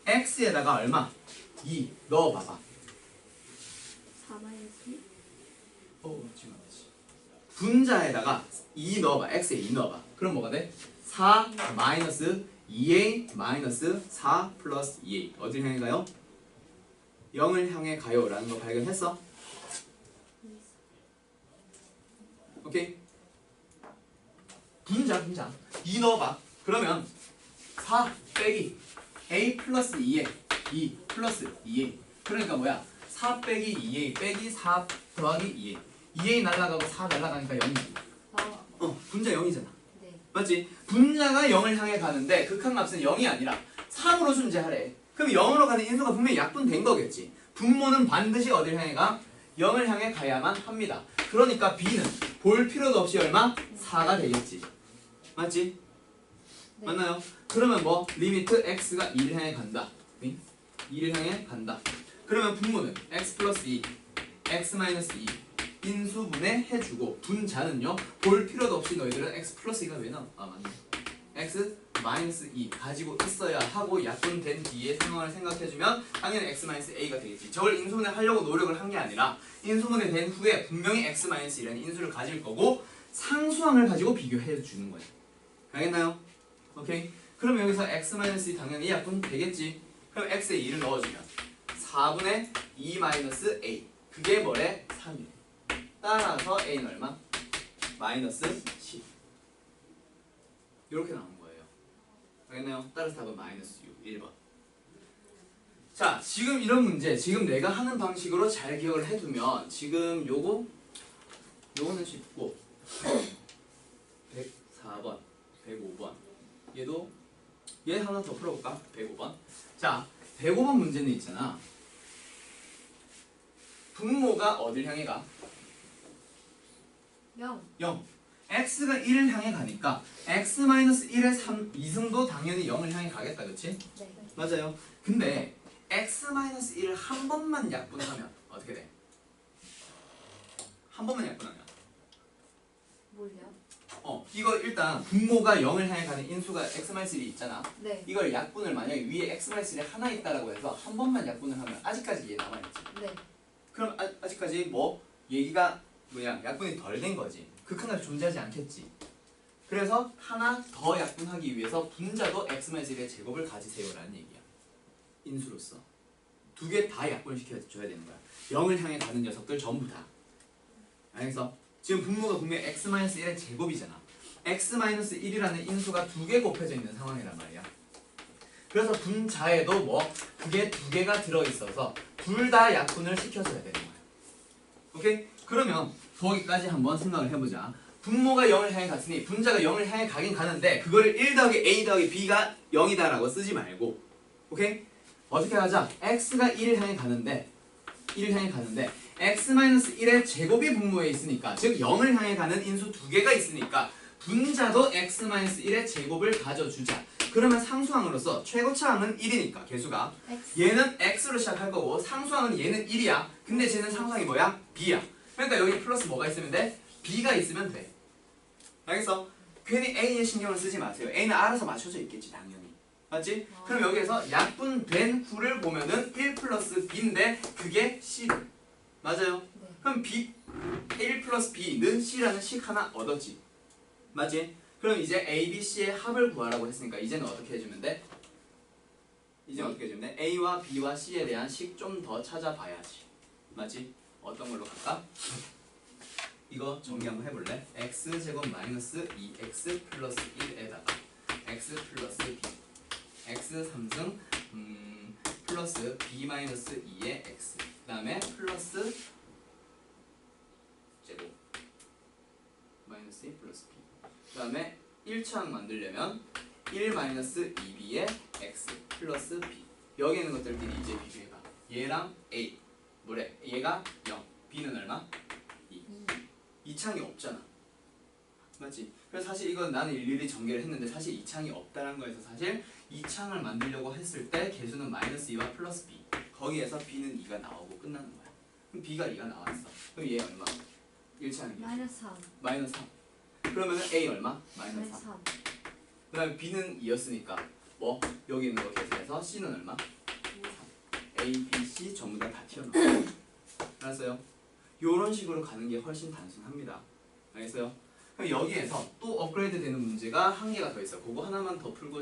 x에다가 얼마? 2 넣어봐봐. 4 마이너스 2? 지금 안 되지. 분자에다가 2 넣어봐. x에 2 넣어봐. 그럼 뭐가 돼? 4 마이너스 2a 마이너스 4 플러스 2a. 어딜 향해 가요? 0을 향해 가요. 라는 거 발견했어? 오케이? 분자 2 넣어봐. 그러면 4 빼기 a 플러스 2a 2 플러스 2a. 그러니까 뭐야? 4 빼기 2a 빼기 4 더하기 2a. 2a 날라가고 4 날라가니까 0이지. 분자 0이잖아. 네. 맞지? 분자가 0을 향해 가는데 극한값은 0이 아니라 3으로 존재하래. 그럼 0으로 가는 인수가 분명히 약분된 거겠지. 분모는 반드시 어딜 향해 가? 0을 향해 가야만 합니다. 그러니까 b는 볼 필요도 없이 얼마? 4가 되겠지. 맞지? 네. 맞나요? 그러면 뭐? 리미트 x가 2를 향해 간다. 2를 향해 간다. 그러면 분모는 x 플러스 2, x 마이너스 2 인수분해 해주고 분자는요 볼 필요도 없이 너희들은 x 플러스 2가 왜 나와? 아 맞네. x 마이너스 2 가지고 있어야 하고 약분된 뒤에 상황을 생각해주면 당연히 x 마이너스 a가 되겠지. 저걸 인수분해 하려고 노력을 한 게 아니라 인수분해 된 후에 분명히 x 마이너스 2라는 인수를 가질 거고 상수항을 가지고 비교해 주는 거야. 알겠나요? 오케이. 그럼 여기서 x 마이너스 2 당연히 약분 되겠지. 그럼 x에 2를 넣어주면 4분의 2 마이너스 a. 그게 뭐래? 3이래. 따라서 a는 얼마? 마이너스 10. 이렇게 나오는 거예요. 알겠나요? 따라서 답은 마이너스 6. 1번. 자, 지금 이런 문제, 지금 내가 하는 방식으로 잘 기억을 해두면 지금 요거는 쉽고 104번, 105번 얘 하나 더 풀어볼까? 105번. 자, 105번 문제는 있잖아. 분모가 어딜 향해 가? 0. 0. x가 1을 향해 가니까 x-1의 2승도 당연히 0을 향해 가겠다. 그치? 네. 맞아요. 근데 x-1을 한 번만 약분하면 어떻게 돼? 한 번만 약분하면 뭘요? 이거 일단 분모가 0을 향해 가는 인수가 x-1이 있잖아. 네. 이걸 약분을 만약에 위에 x-1이 하나 있다라고 해서 한 번만 약분을 하면 아직까지 얘 남아있지. 네. 그럼 아직까지 뭐 얘기가 약분이 덜 된 거지. 극한값이 존재하지 않겠지. 그래서 하나 더 약분하기 위해서 분자도 x-1의 제곱을 가지세요라는 얘기야. 인수로서. 두 개 다 약분시켜줘야 되는 거야. 0을 향해 가는 녀석들 전부 다. 알겠어? 지금 분모가 분명히 x-1의 제곱이잖아. x-1이라는 인수가 두 개 곱해져 있는 상황이란 말이야. 그래서 분자에도 뭐 그게 두 개가 들어있어서 둘 다 약분을 시켜줘야 되는 거야. 오케이? 그러면 거기까지 한번 생각을 해보자. 분모가 0을 향해 갔으니 분자가 0을 향해 가긴 가는데 그거를 1 더하기 a 더하기 b가 0이다라고 쓰지 말고 오케이? 어떻게 하자? x가 1을 향해 가는데 x-1의 제곱이 분모에 있으니까 즉 0을 향해 가는 인수 두 개가 있으니까 분자도 x-1의 제곱을 가져주자. 그러면 상수항으로서 최고차항은 1이니까 개수가 얘는 x로 시작할 거고 상수항은 얘는 1이야. 근데 쟤는 상수항이 뭐야? b야. 그러니까 여기 플러스 뭐가 있으면 돼? b가 있으면 돼. 알겠어? 괜히 a에 신경을 쓰지 마세요. a는 알아서 맞춰져 있겠지 당연히. 맞지? 그럼 여기에서 약분된 후를 보면은 1 플러스 b인데 그게 c. 맞아요? 네. 그럼 b 1 플러스 b는 c라는 식 하나 얻었지. 맞지? 그럼 이제 a, b, c의 합을 구하라고 했으니까 이제는 어떻게 해주면 돼? 이제는 어떻게 해주면 돼? a와 b와 c에 대한 식 좀 더 찾아봐야지. 맞지? 어떤 걸로 갈까? 이거 정리 한번 해볼래? x제곱 마이너스 2x 플러스 1에다가 x 플러스 b x 3승 플러스 b 마이너스 2의 x 그 다음에 플러스 제곱 마이너스 2 플러스 b 그 다음에 1차항 만들려면 1 마이너스 2b의 x 플러스 b 여기 있는 것들끼리 이제 비교해봐. 얘랑 a 뭐래? 얘가 0 b는 얼마? 2 창이 없잖아. 맞지? 그래서 사실 이건 나는 일일이 전개를 했는데 사실 이 창이 없다는 거에서 사실 이 창을 만들려고 했을 때 개수는 마이너스 2와 플러스 b 거기에서 b는 2가 나오고 끝나는 거야. 그럼 b가 2가 나왔어. 그럼 얘 얼마? 1창이 마이너스 3. 마이너스 3. 그러면은 a 얼마? 마이너스 마이너스 3. 3. 그 다음에 b는 2였으니까 뭐 여기 있는 거 계산해서 c는 얼마? 3. a, b, c 전부 다 튀어나와. 알았어요? 요런 식으로 가는 게 훨씬 단순합니다. 알겠어요? 그럼 여기에서 또 업그레이드 되는 문제가 한 개가 더 있어. 그거 하나만 더 풀고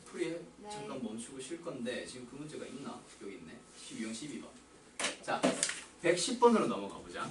풀이 네. 잠깐 멈추고 쉴 건데 지금 그 문제가 있나? 여기 있네. 12형 12번. 자, 110번으로 넘어가 보자.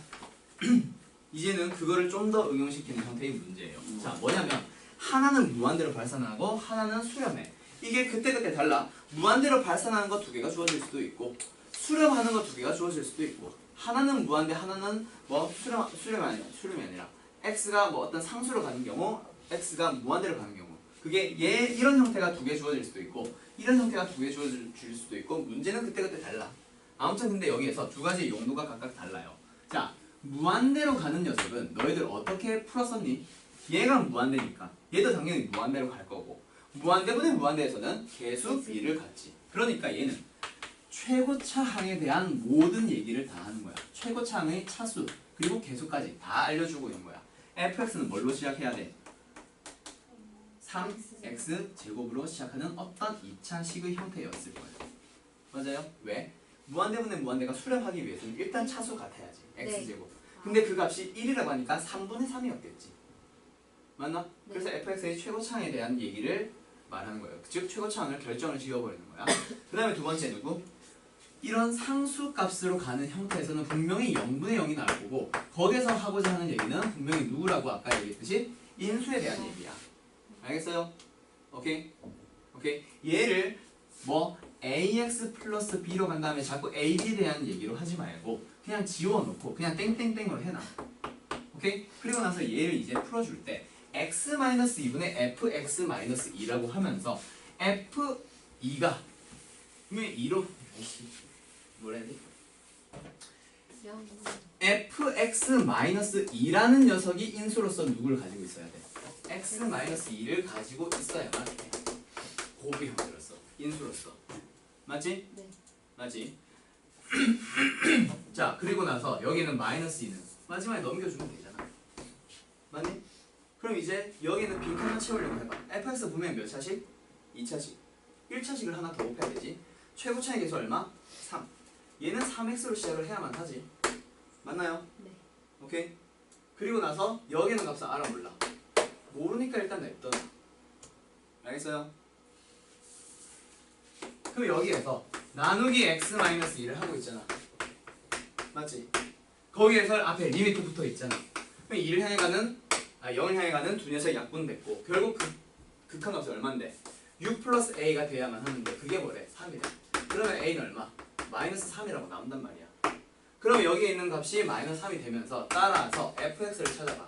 이제는 그거를 좀 더 응용시키는 형태의 문제예요. 자, 뭐냐면 하나는 무한대로 발산하고 하나는 수렴해. 이게 그때그때 달라. 무한대로 발산하는 거 두 개가 주어질 수도 있고 수렴하는 거 두 개가 주어질 수도 있고 하나는 무한대 하나는 뭐 수렴이 아니라 x가 뭐 어떤 상수로 가는 경우 x가 무한대로 가는 경우 그게 얘 이런 형태가 두 개 주어질 수도 있고 이런 형태가 두 개 주어질 수도 있고 문제는 그때그때 달라. 아무튼 근데 여기에서 두 가지 용도가 각각 달라요. 자, 무한대로 가는 녀석은 너희들 어떻게 풀었었니? 얘가 무한대니까 얘도 당연히 무한대로 갈 거고 무한대분의 무한대에서는 개수 b를 갖지. 그러니까 얘는 최고차항에 대한 모든 얘기를 다 하는 거야. 최고차항의 차수 그리고 개수까지 다 알려주고 있는 거야. fx는 뭘로 시작해야 돼? 3x 제곱으로 시작하는 어떤 2차식의 형태였을 거예요. 맞아요? 왜? 무한대분의 무한대가 수렴하기 위해서는 일단 차수 같아야지. x제곱. 근데 그 값이 1이라고 하니까 3분의 3이었겠지. 맞나? 그래서 fx의 최고차항에 대한 얘기를 말하는 거예요. 즉 최고차항을 결정을 지어버리는 거야. 그 다음에 두 번째 누구? 이런 상수값으로 가는 형태에서는 분명히 0분의 0이 나올 거고 거기서 하고자 하는 얘기는 분명히 누구라고 아까 얘기했듯이 인수에 대한 얘기야. 알겠어요? 오케이? 오케이? 얘를 뭐 ax 플러스 b로 간 다음에 자꾸 ab에 대한 얘기로 하지 말고 그냥 지워놓고 그냥 땡땡땡으로 해놔. 오케이? 그리고 나서 얘를 이제 풀어줄 때 x-2분의 fx-2라고 하면서 f2가 분명히 2로 뭐라 해야 돼? fx-2라는 녀석이 인수로서 누구를 가지고 있어야 돼? x-2를 가지고 있어야만 돼. 곱의 형태로서 인수로서. 맞지? 네. 맞지? 자, 그리고 나서 여기는 마이너스 2는 마지막에 넘겨주면 되잖아. 맞니? 그럼 이제 여기는 빈칸만 채우려고 해봐. fx 분명히 몇 차식? 2차식. 1차식을 하나 더 곱해야 되지. 최고차의 개수 얼마? 3. 얘는 3x로 시작을 해야만 하지. 맞나요? 네. 오케이? 그리고 나서 여기는 값은 알아 몰라. 모르니까 일단 냅둬. 알겠어요? 그럼 여기에서 나누기 x-2를 하고 있잖아. 맞지? 거기에서 앞에 리미트 붙어 있잖아. 그럼 2를 향해 가는 0을 향해 가는 두 녀석이 약분됐고 결국 극한값이 얼만데? 6 플러스 a가 돼야만 하는데 그게 뭐래? 3이래. 그러면 a는 얼마? 마이너스 3이라고 나온단 말이야. 그럼 그럼 여기에 있는 값이 마이너스 3이 되면서 따라서 fx를 찾아봐.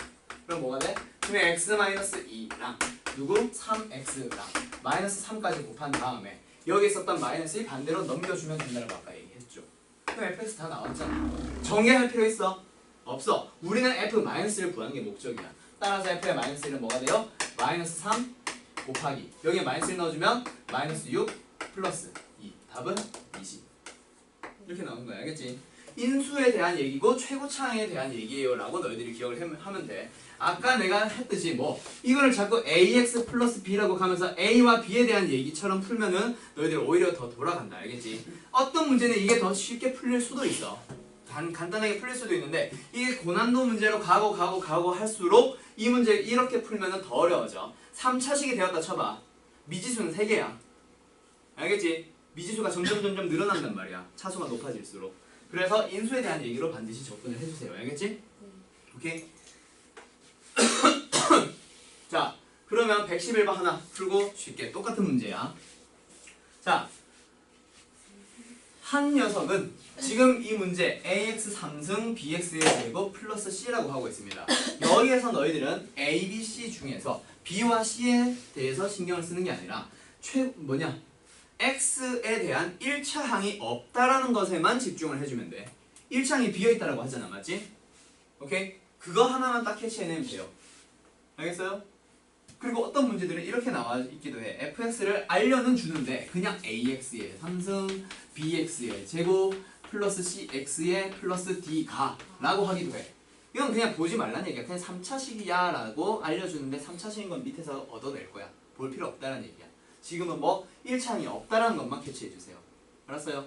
그럼 뭐가 돼? 그러면 x-2랑 누구? 3x랑 마이너스 3까지 곱한 다음에 여기 있었던 마이너스 반대로 넘겨주면 된다고 아까 얘기했죠. 그럼 fx 다 나왔잖아. 정의할 필요 있어? 없어. 우리는 f-를 구하는 게 목적이야. 따라서 f의 마이너스 1은 뭐가 돼요? 마이너스 3 곱하기 여기에 마이너스 1 넣어주면 마이너스 6 플러스 2 답은 20 이렇게 나오는 거야. 알겠지? 인수에 대한 얘기고 최고차항에 대한 얘기예요 라고 너희들이 기억을 하면 돼. 아까 내가 했듯이 뭐 이거를 자꾸 ax 플러스 b라고 가면서 a와 b에 대한 얘기처럼 풀면은 너희들 오히려 더 돌아간다. 알겠지? 어떤 문제는 이게 더 쉽게 풀릴 수도 있어. 간단하게 풀릴 수도 있는데 이게 고난도 문제로 가고 할수록 이 문제 이렇게 풀면은 더 어려워져. 3차식이 되었다 쳐봐. 미지수는 3개야. 알겠지? 미지수가 점점 늘어난단 말이야. 차수가 높아질수록. 그래서 인수에 대한 얘기로 반드시 접근을 해주세요. 알겠지? 오케이? 자, 그러면 111번 하나 풀고 쉽게 똑같은 문제야. 자, 한 녀석은 지금 이 문제 ax 3승 bx의 제곱 플러스 c라고 하고 있습니다. 여기에서 너희들은 a, b, c 중에서 b와 c에 대해서 신경을 쓰는 게 아니라 x에 대한 1차항이 없다라는 것에만 집중을 해주면 돼. 1차항이 비어있다라고 하잖아. 맞지? 오케이? 그거 하나만 딱 캐치해내면 돼요. 알겠어요? 그리고 어떤 문제들은 이렇게 나와 있기도 해. fx를 알려는 주는데 그냥 ax의 3승 bx의 제곱 플러스 cx의 플러스 d가 라고 하기도 해. 이건 그냥 보지 말라는 얘기야. 그냥 3차식이야 라고 알려주는데 3차식인 건 밑에서 얻어낼 거야. 볼 필요 없다라는 얘기야. 지금은 뭐 1차항이 없다라는 것만 캐치해주세요. 알았어요?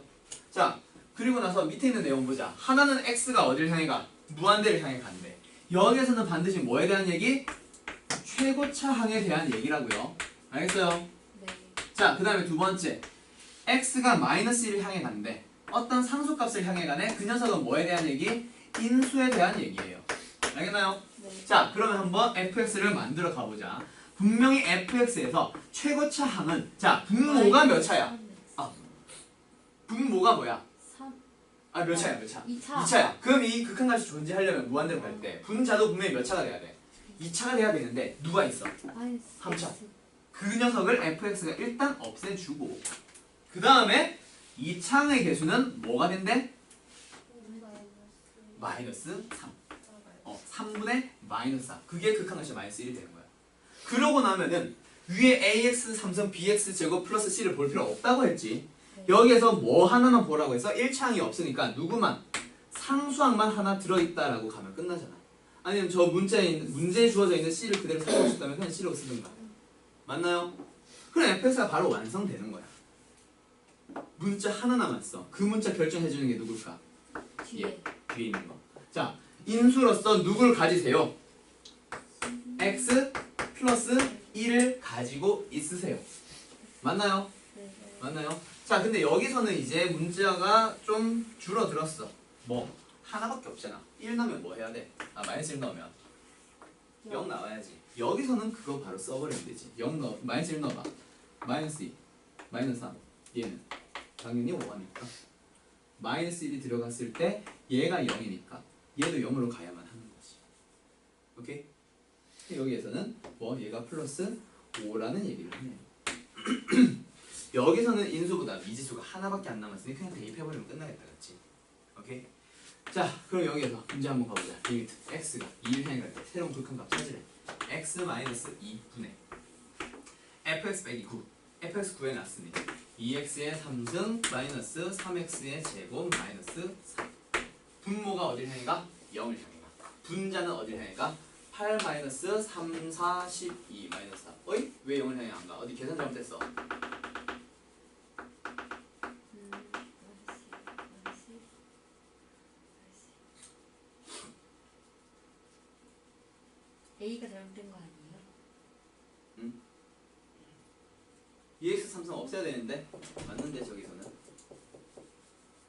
자, 그리고 나서 밑에 있는 내용 보자. 하나는 x가 어딜 향해 가? 무한대를 향해 간대. 여기에서는 반드시 뭐에 대한 얘기? 최고차항에 대한 얘기라고요. 알겠어요? 네. 자, 그 다음에 두 번째. x가 마이너스 1을 향해 간대. 어떤 상수값을 향해 가네? 그 녀석은 뭐에 대한 얘기? 인수에 대한 얘기예요. 알겠나요? 네. 자, 그러면 한번 fx를 만들어 가보자. 분명히 fx에서 최고차항은 자, 분모가 몇 차야? 분모가 뭐야? 3. 아, 몇 차야? 몇 차? 2차. 2차야. 그럼 이 극한값이 존재하려면 무한대로 갈 때 분자도 분명히 몇 차가 돼야 돼? 2차가 돼야 되는데 누가 있어? 3차. 그 녀석을 fx가 일단 없애주고 그 다음에 2차항의 개수는 뭐가 된대? 마이너스 3. 3분의 마이너스 4. 그게 극한값이 마이너스 1이 되는 거야. 그러고 나면은 위에 ax 3승 bx 제곱 플러스 c를 볼 필요 없다고 했지. 여기에서 뭐 하나만 보라고 해서 1차항이 없으니까 누구만? 상수항만 하나 들어있다라고 가면 끝나잖아. 아니면 저 문제에 주어져 있는 c를 그대로 사용하고 싶다면 그냥 c로 쓰든가. 맞나요? 그럼 fx가 바로 완성되는 거야. 문자 하나 남았어. 그 문자 결정해주는 게 누굴까? 뒤에. 뒤에 있는 거. 자, 인수로서 누굴 가지세요? x 플러스 1을 가지고 있으세요. 맞나요? 네. 맞나요? 자, 근데 여기서는 이제 문자가 좀 줄어들었어. 뭐? 하나밖에 없잖아. 1 넣으면 뭐 해야 돼? 아, 마이너스 1 넣으면 0 나와야지. 여기서는 그거 바로 써버리면 되지. 0 넣어, 마이너스 1 넣어봐. 마이너스 2, 마이너스 3. 얘는 당연히 5하니까. 마이너스 1이 들어갔을 때 얘가 0이니까 얘도 0으로 가야만 하는 거지. 오케이? 여기에서는 뭐 얘가 플러스 5라는 얘기를 하네요. 여기서는 인수보다 미지수가 하나밖에 안 남았으니 그냥 대입해버리면 끝나겠다. 그렇지? 오케이? 자, 그럼 여기에서 문제 한번 가보자. 리미트 x가 2를 향해 갈 때 새로운 극한값 찾으래. x 마이너스 2분의 fx 빼기 9. fx 9에 놨습니다. 2x의 3승 마이너스 3x의 제곱 마이너스 3. 분모가 어딜 향해 가? 0을 향해 가. 분자는 어딜 향해 가? 8 마이너스 3, 4, 12 마이너스 4. 어이? 왜 0을 향해 안 가? 어디 계산 잘못했어? A가 잘못된 거 아니에요? 2x 3승 없애야 되는데 맞는데 저기서는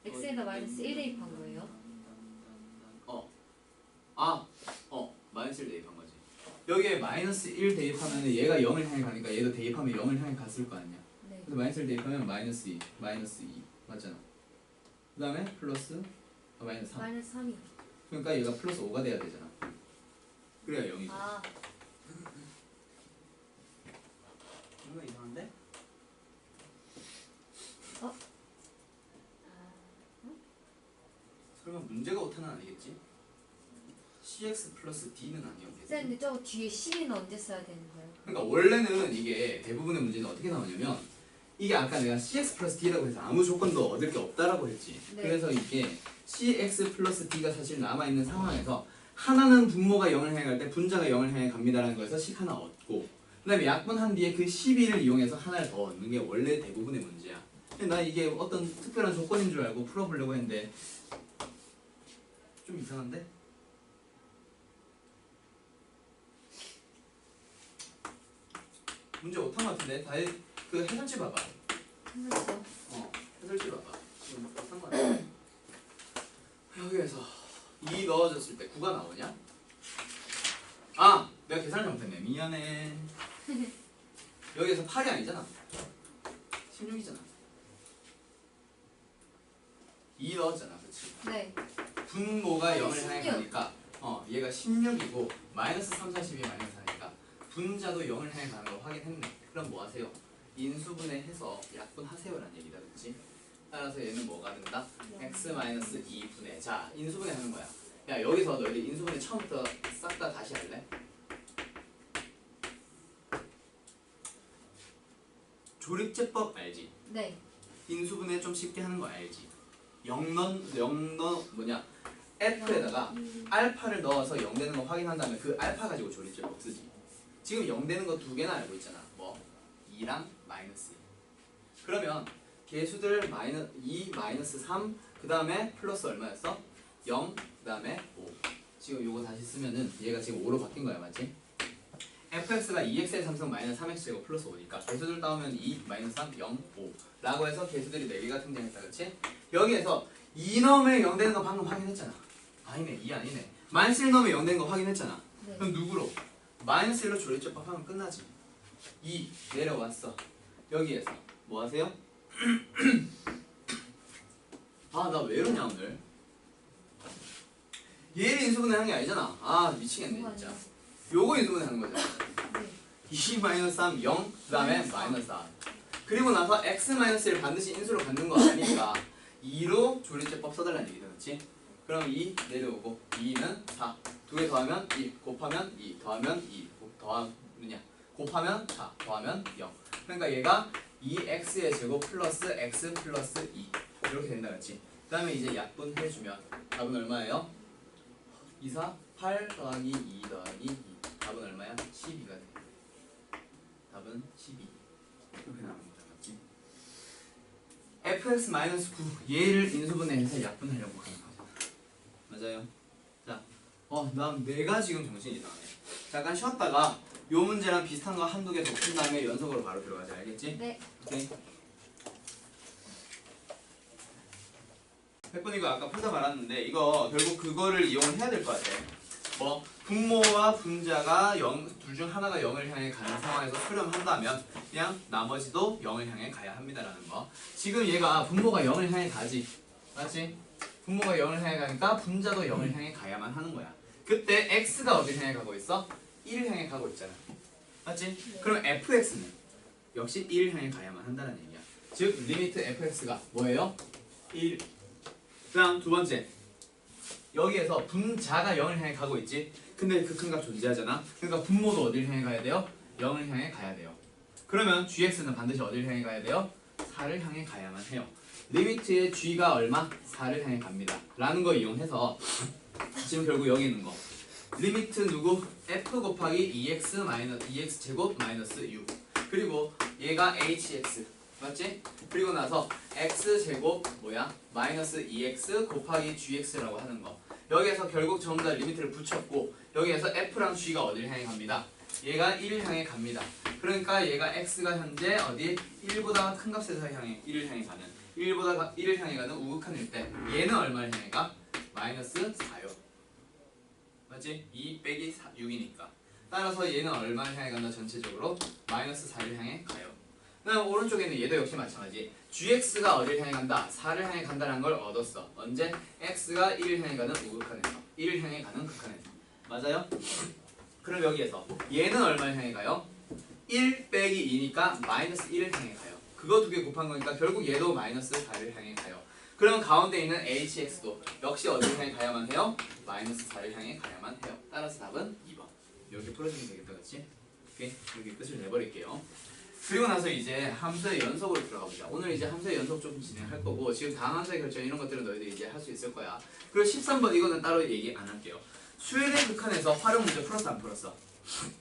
X에다 마이너스 1 대입한 거예요? 마이너스 1 대입한 거지. 여기에 마이너스 1 대입하면 얘가 0을 향해 가니까 얘도 대입하면 0을 향해 갔을 거 아니야. 네. 그래서 마이너스 1 대입하면 마이너스 2 맞잖아. 그 다음에 플러스 마이너스 3. 마이너스 3이. 그러니까 얘가 플러스 5가 돼야 되잖아. 그래야 0이죠. 아, 뭔가 이상한데? 설마 문제가 오타는 아니겠지? CX 플러스 D는 아니었겠지? 쌤, 근데 저거 뒤에 C는 언제 써야 되는 거예요? 그러니까 원래는 이게 대부분의 문제는 어떻게 나오냐면 이게 아까 내가 CX 플러스 D라고 해서 아무 조건도 얻을 게 없다라고 했지. 네. 그래서 이게 CX 플러스 D가 사실 남아있는 상황에서 하나는 분모가 0을 향해 갈 때 분자가 0을 향해 갑니다라는 거에서 식 하나 얻고 그 다음에 약분한 뒤에 그 12를 이용해서 하나를 더 얻는 게 원래 대부분의 문제야. 근데 나 이게 어떤 특별한 조건인 줄 알고 풀어보려고 했는데 좀 이상한데? 문제 못한 것 같은데? 그 해설지 봐봐. 끝났어. 해설지 봐봐. 지금 못한 것 같아. 여기에서 2 넣어줬을 때 9가 나오냐? 아! 내가 계산을 잘못했네. 미안해. 여기에서 8이 아니잖아. 16이잖아. 2 넣었잖아. 그치? 네. 분모가 0을 향해 16. 가니까 얘가 16이고 마이너스 3, 42 마이너스 4니까 분자도 0을 향해 가는 거 확인했네. 그럼 뭐 하세요? 인수분해 해서 약분하세요라는 얘기다. 그치? 따라서 얘는 뭐가 된다? x 마이너스 2분의 자 인수분해 하는 거야. 야 여기서 너희들 인수분해 처음부터 싹 다 다시 할래? 조립제법 알지? 네. 인수분해 좀 쉽게 하는 거 알지? 0넌 뭐냐 f에다가 알파를 넣어서 0 되는 거 확인한 다음에 그 알파 가지고 조립제법 쓰지. 지금 0 되는 거 두 개나 알고 있잖아. 뭐 2랑 마이너스 2. 그러면 개수들 2 마이너스 3 그 다음에 플러스 얼마였어? 0 그 다음에 5. 지금 요거 다시 쓰면은 얘가 지금 5로 바뀐 거야. 맞지? fx가 2x의 3승 마이너스 3x제곱 플러스 5니까 개수들 따오면 2 마이너스 3 0 5 라고 해서 개수들이 4개가 등장했다. 그치? 여기에서 2 넣으면 0 되는 거 방금 확인했잖아. 아니네 2 아니네. 마이너스 1 넣으면 0 되는 거 확인했잖아. 네. 그럼 누구로? 마이너스 1로 조립제법 하면 끝나지. 2 내려왔어. 여기에서 뭐 하세요? 아 나 왜 이러냐 오늘. 얘를 인수분해 하는 게 아니잖아. 아 미치겠네 진짜. 요거 인수분해 하는 거잖아. 네. 2 마이너스 3 0 그 다음에 마이너스 4. 그리고 나서 x 마이너스 1을 반드시 인수로 갖는 거 아니니까 2로 조립제법 써달라는 얘기다. 그렇지? 그럼 2 내려오고 2는 4 두 개 더하면 1 곱하면 2 더하면 2 더하느냐 곱하면 4 더하면 0. 그러니까 얘가 2x의 제곱 플러스 x 플러스 2 이렇게 된다. 그렇지? 그 다음에 이제 약분해주면 답은 얼마예요? 2, 4, 8 더하기 2 더하기 2 답은 얼마야? 12가 돼. 답은 12 이렇게 나오는 거죠. 맞지? fx-9 얘를 인수분해해서 약분하려고 하는 거죠. 맞아요. 자, 난 내가 지금 정신이 이상하네. 잠깐 쉬었다가 요 문제랑 비슷한 거 한두 개 더 푼 다음에 연속으로 바로 들어가자. 알겠지? 네. 오케이. 100번 이거 아까 풀다 말았는데 이거 결국 그거를 이용을 해야 될 것 같아. 뭐 분모와 분자가 둘 중 하나가 0을 향해 가는 상황에서 수렴한다면 그냥 나머지도 0을 향해 가야 합니다라는 거. 지금 얘가 분모가 0을 향해 가지. 맞지? 분모가 0을 향해 가니까 분자도 0을 향해 가야만 하는 거야. 그때 x가 어디를 향해 가고 있어? 1을 향해 가고 있잖아. 맞지? 그럼 fx는 역시 1을 향해 가야만 한다는 얘기야. 즉 리미트 fx가 뭐예요? 1. 그다음 두 번째. 여기에서 분자가 0을 향해 가고 있지. 근데 그 큰 값 존재하잖아. 그러니까 분모도 어디를 향해 가야 돼요? 0을 향해 가야 돼요. 그러면 gx는 반드시 어디를 향해 가야 돼요? 4를 향해 가야만 해요. 리미트의 g가 얼마? 4를 향해 갑니다. 라는 거 이용해서 지금 결국 여기 있는 거 리미트 누구? f 곱하기 2x 제곱 마이너스 6 그리고 얘가 hx 맞지? 그리고 나서 x 제곱 뭐야? 마이너스 2x 곱하기 gx라고 하는 거. 여기에서 결국 전부 다 리미트를 붙였고 여기에서 f랑 g가 어디를 향해 갑니다? 얘가 1을 향해 갑니다. 그러니까 얘가 x가 현재 어디? 1보다 큰 값에서 1을 향해 가는 1을 향해 가는 우극한일 때 얘는 얼마를 향해 가? 마이너스 4요. 맞지? 2 빼기 6이니까 따라서 얘는 얼마를 향해 간다? 전체적으로 마이너스 4를 향해 가요. 그다음 오른쪽에 있는 얘도 역시 마찬가지. gx가 어디를 향해 간다? 4를 향해 간다는 걸 얻었어. 언제? x가 1을 향해 가는 우극한에서 1을 향해 가는 극한에서. 맞아요? 그럼 여기에서 얘는 얼마를 향해 가요? 1 빼기 2니까 마이너스 1을 향해 가요. 그거 두 개 곱한 거니까 결국 얘도 마이너스 4를 향해 가요. 그러면 가운데 있는 hx도 역시 어디를 향해 가야만 해요? 마이너스 4를 향해 가야만 해요. 따라서 답은 2번. 이렇게 풀어주면 되겠다, 그렇지? 오케이? 여기 끝을 내버릴게요. 그리고 나서 이제 함수의 연속으로 들어가 보자. 오늘 이제 함수의 연속 좀 진행할 거고 지금 다음 함수의 결정 이런 것들은 너희들이 이제 할 수 있을 거야. 그리고 13번 이거는 따로 얘기 안 할게요. 스웨덴 극한에서 활용 문제 풀었어 안 풀었어?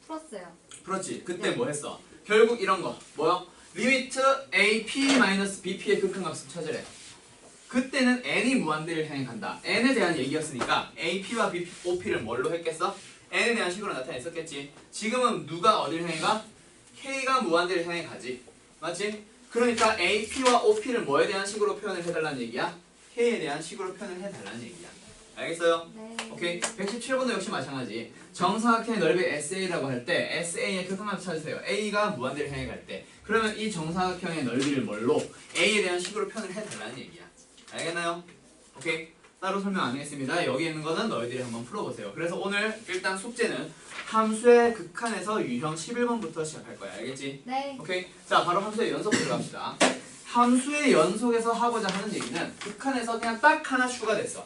풀었어요. 풀었지. 그때 뭐 했어? 결국 이런 거 뭐요? 리미트 AP-BP의 극한값을 찾으래. 그때는 n이 무한대를 향해 간다. n에 대한 얘기였으니까 AP와 BP, OP를 뭘로 했겠어? n에 대한 식으로 나타냈었겠지. 지금은 누가 어디를 향해 가? K가 무한대를 향해 가지. 맞지? 그러니까 AP와 OP를 뭐에 대한 식으로 표현을 해달라는 얘기야? K에 대한 식으로 표현을 해달라는 얘기야. 알겠어요? 네. 오케이. 117번도 역시 마찬가지. 정사각형의 넓이 SA라고 할 때 SA의 극한값 찾으세요. A가 무한대를 향해 갈 때. 그러면 이 정사각형의 넓이를 뭘로? A에 대한 식으로 표현을 해달라는 얘기야. 알겠나요? 오케이. 따로 설명 안 하겠습니다. 여기 있는 거는 너희들이 한번 풀어보세요. 그래서 오늘 일단 숙제는 함수의 극한에서 유형 11번부터 시작할 거야. 알겠지? 네. 오케이. 자, 바로 함수의 연속 들어갑시다. 함수의 연속에서 하고자 하는 얘기는 극한에서 그냥 딱 하나 추가됐어.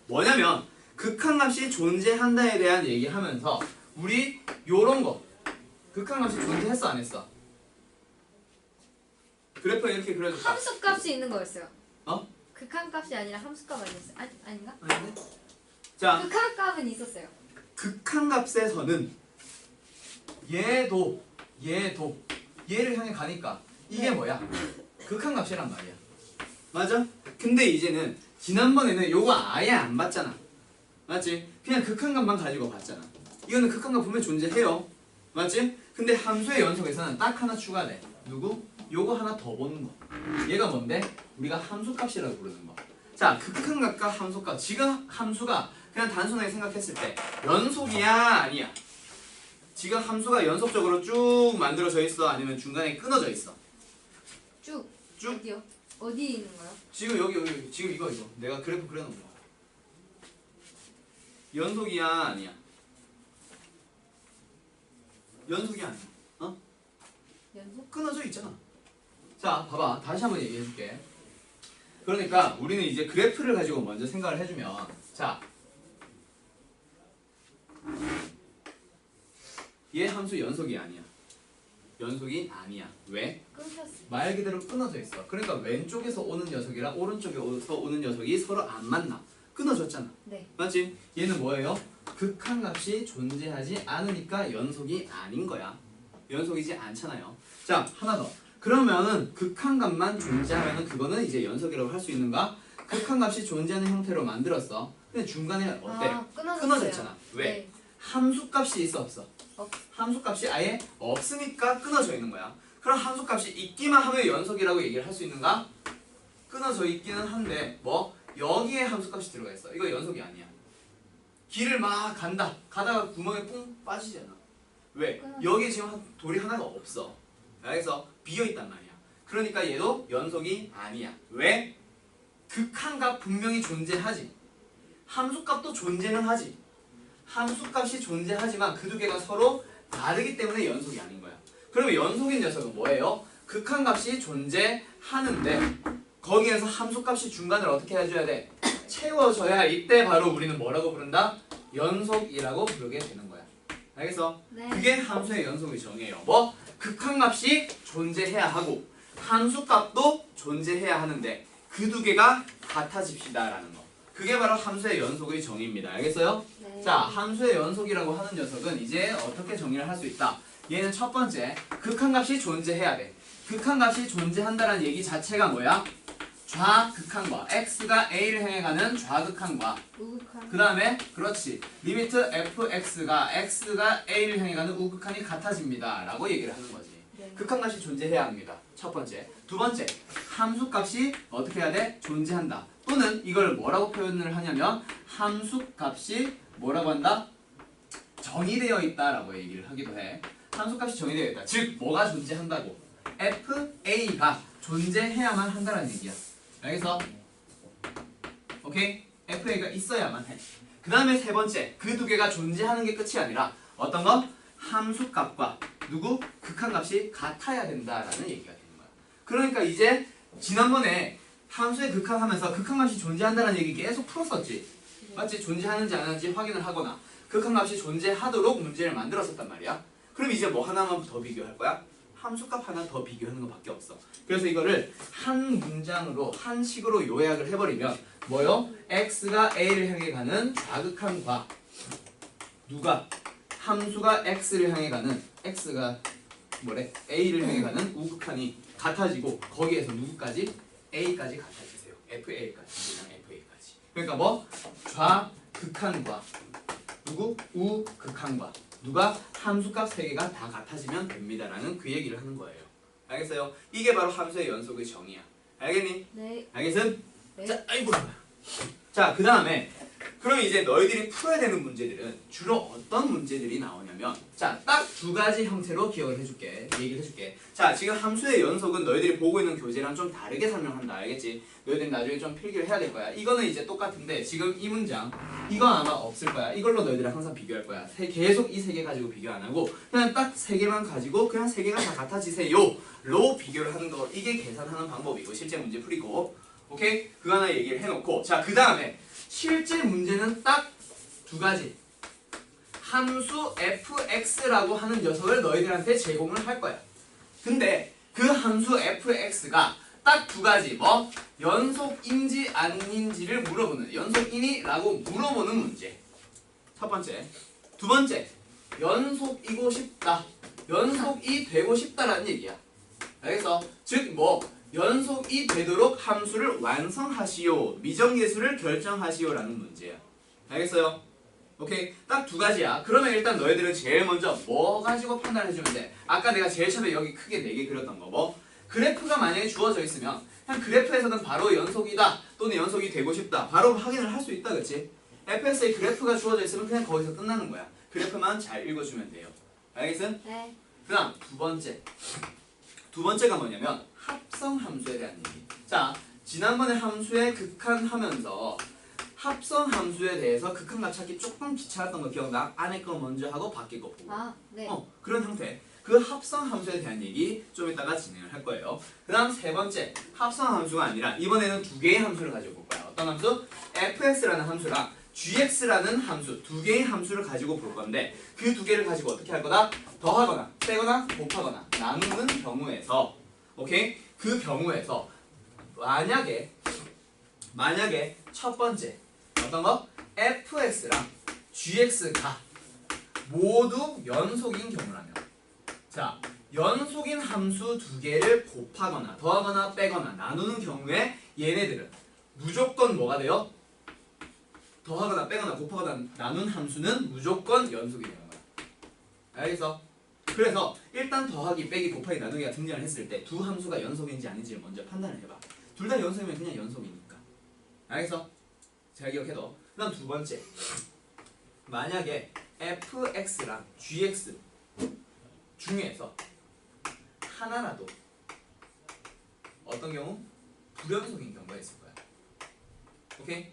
뭐냐면 극한값이 존재한다에 대한 얘기하면서 우리 요런 거 극한값이 존재했어 안 했어? 그래프 이렇게 그려줬다. 함수값이 있는 거였어요. 어? 극한값이 아니라 함수값 아니었어요? 아닌가? 아닌데? 자, 극한값은 있었어요. 극한값에서는 얘도 얘를 향해 가니까 이게 뭐야? 극한값이란 말이야. 맞아? 근데 이제는 지난번에는 요거 아예 안 봤잖아. 맞지? 그냥 극한값만 가지고 봤잖아. 이거는 극한값 분명히 존재해요. 맞지? 근데 함수의 연속에서는 딱 하나 추가돼. 누구? 요거 하나 더 보는 거. 얘가 뭔데? 우리가 함수값이라고 부르는 거. 자, 극한값과 함수값. 지금 함수가 그냥 단순하게 생각했을 때 연속이야 아니야? 지금 함수가 연속적으로 쭉 만들어져 있어? 아니면 중간에 끊어져 있어? 쭉. 쭉? 어디요? 어디 있는 거요? 지금 여기 지금 이거 내가 그래프 그려놓은 거. 연속이야 아니야? 연속이 아니야. 어? 연속? 끊어져 있잖아. 자, 봐봐. 다시 한번 얘기해줄게. 그러니까 우리는 이제 그래프를 가지고 먼저 생각을 해주면, 자, 얘 함수 연속이 아니야. 연속이 아니야. 왜? 끊겼어. 말 그대로 끊어져 있어. 그러니까 왼쪽에서 오는 녀석이랑 오른쪽에서 오는 녀석이 서로 안 만나. 끊어졌잖아. 네. 맞지? 얘는 뭐예요? 극한값이 존재하지 않으니까 연속이 아닌 거야. 연속이지 않잖아요. 자, 하나 더. 그러면은 극한값만 존재하면은 그거는 이제 연속이라고 할 수 있는가? 극한값이 존재하는 형태로 만들었어. 근데 중간에 어때? 아, 끊어졌어요. 끊어졌잖아. 왜? 네. 함수값이 있어 없어? 없. 함수값이 아예 없으니까 끊어져 있는 거야. 그럼 함수값이 있기만 하면 연속이라고 얘기를 할 수 있는가? 끊어져 있기는 한데 뭐? 여기에 함수값이 들어가 있어. 이거 연속이 아니야. 길을 막 간다. 가다가 구멍에 뿡 빠지잖아. 왜? 여기에 지금 돌이 하나가 없어. 그래서 비어있단 말이야. 그러니까 얘도 연속이 아니야. 왜? 극한값 분명히 존재하지. 함수값도 존재는 하지. 함수값이 존재하지만 그 두 개가 서로 다르기 때문에 연속이 아닌 거야. 그러면 연속인 녀석은 뭐예요? 극한값이 존재하는데 거기에서 함수값이 중간을 어떻게 해줘야 돼? 채워져야 이때 바로 우리는 뭐라고 부른다? 연속이라고 부르게 되는 거야. 알겠어? 네. 그게 함수의 연속의 정의예요. 뭐? 극한값이 존재해야 하고 함수값도 존재해야 하는데 그 두 개가 같아집시다라는 거. 그게 바로 함수의 연속의 정의입니다. 알겠어요? 네. 자, 함수의 연속이라고 하는 녀석은 이제 어떻게 정의를 할 수 있다? 얘는 첫 번째, 극한값이 존재해야 돼. 극한값이 존재한다는 얘기 자체가 뭐야? 좌극한과 x가 a를 향해 가는 좌극한과 우극한. 그 다음에 그렇지 리미트 fx가 x가 a를 향해 가는 우극한이 같아집니다 라고 얘기를 하는 거지. 네. 극한값이 존재해야 합니다. 첫 번째. 두 번째, 함수값이 어떻게 해야 돼? 존재한다. 또는 이걸 뭐라고 표현을 하냐면 함수값이 뭐라고 한다? 정의되어 있다라고 얘기를 하기도 해. 함수값이 정의되어 있다. 즉 뭐가 존재한다고? FA가 존재해야만 한다는 얘기야. 알겠어? 오케이? FA가 있어야만 해. 그 다음에 세 번째, 그 두 개가 존재하는 게 끝이 아니라 어떤 거? 함수값과 누구? 극한값이 같아야 된다라는 얘기가 되는 거야. 그러니까 이제 지난번에 함수의 극한하면서 극한값이 존재한다는 얘기 계속 풀었었지. 맞지? 존재하는지 안 하는지 확인을 하거나 극한값이 존재하도록 문제를 만들었었단 말이야. 그럼 이제 뭐 하나만 더 비교할 거야? 함수값 하나 더 비교하는 것밖에 없어. 그래서 이거를 한 문장으로 한 식으로 요약을 해버리면 뭐요? x가 a를 향해 가는 좌극한과 누가? 함수가 x를 향해 가는 x가 뭐래? a를 향해 가는 우극한이 같아지고 거기에서 누구까지? a까지 같아지세요. fa까지 그냥 fa까지. 그러니까 뭐? 좌극한과 누구? 우극한과 누가? 함수값 3개가 다 같아지면 됩니다라는 그 얘기를 하는 거예요. 알겠어요? 이게 바로 함수의 연속의 정의야. 알겠니? 네. 알겠음? 네. 자, 아이고. 자, 그 다음에 그럼 이제 너희들이 풀어야 되는 문제들은 주로 어떤 문제들이 나오냐면 자, 딱 두 가지 형태로 기억을 해줄게. 얘기를 해줄게. 자, 지금 함수의 연속은 너희들이 보고 있는 교재랑 좀 다르게 설명한다. 알겠지? 너희들이 나중에 좀 필기를 해야 될 거야. 이거는 이제 똑같은데 지금 이 문장 이거 아마 없을 거야. 이걸로 너희들이랑 항상 비교할 거야. 계속 이 세 개 가지고 비교 안 하고 그냥 딱 세 개만 가지고 그냥 세 개가 다 같아지세요 로 비교를 하는 거. 이게 계산하는 방법이고 실제 문제 풀이고. 오케이? 그거 하나 얘기를 해놓고 자, 그 다음에 실제 문제는 딱 두 가지. 함수 fx라고 하는 녀석을 너희들한테 제공을 할 거야. 근데 그 함수 fx가 딱 두 가지 뭐? 연속인지 아닌지를 물어보는 연속이니? 라고 물어보는 문제. 첫 번째. 두 번째. 연속이고 싶다. 연속이 되고 싶다라는 얘기야. 알겠어? 즉 뭐? 연속이 되도록 함수를 완성하시오. 미정계수를 결정하시오라는 문제야. 알겠어요? 오케이? 딱 두 가지야. 그러면 일단 너희들은 제일 먼저 뭐 가지고 판단해주면 돼? 아까 내가 제일 처음에 여기 크게 4개 그렸던 거 뭐? 그래프가 만약에 주어져 있으면 그냥 그래프에서는 바로 연속이다 또는 연속이 되고 싶다 바로 확인을 할 수 있다. 그치? fs의 그래프가 주어져 있으면 그냥 거기서 끝나는 거야. 그래프만 잘 읽어주면 돼요. 알겠어? 네. 그 다음 두 번째. 두 번째가 뭐냐면 합성함수에 대한 얘기. 자, 지난번에 함수의 극한하면서 합성함수에 대해서 극한값 찾기 조금 귀찮았던 거 기억나? 안에 거 먼저 하고 밖에 거 보고. 아, 네. 그런 형태. 그 합성함수에 대한 얘기 좀 이따가 진행을 할 거예요. 그 다음 세 번째. 합성함수가 아니라 이번에는 두 개의 함수를 가지고 볼 거야. 어떤 함수? fx라는 함수랑 gx라는 함수, 두 개의 함수를 가지고 볼 건데 그 두 개를 가지고 어떻게 할 거다? 더하거나 빼거나 곱하거나 나누는 경우에서 오케이? 그 경우에서 만약에 첫 번째 어떤 거? fx랑 gx가 모두 연속인 경우라면 자, 연속인 함수 두 개를 곱하거나 더하거나 빼거나 나누는 경우에 얘네들은 무조건 뭐가 돼요? 더하거나 빼거나 곱하거나 나눈 함수는 무조건 연속이 되는 거야. 알겠어? 그래서 일단 더하기, 빼기, 곱하기, 나누기가 등장을 했을 때 두 함수가 연속인지 아닌지를 먼저 판단을 해봐. 둘 다 연속이면 그냥 연속이니까. 알겠어? 잘 기억해둬. 그 다음 두 번째. 만약에 fx랑 gx 중에서 하나라도 어떤 경우? 불연속인 경우가 있을 거야. 오케이?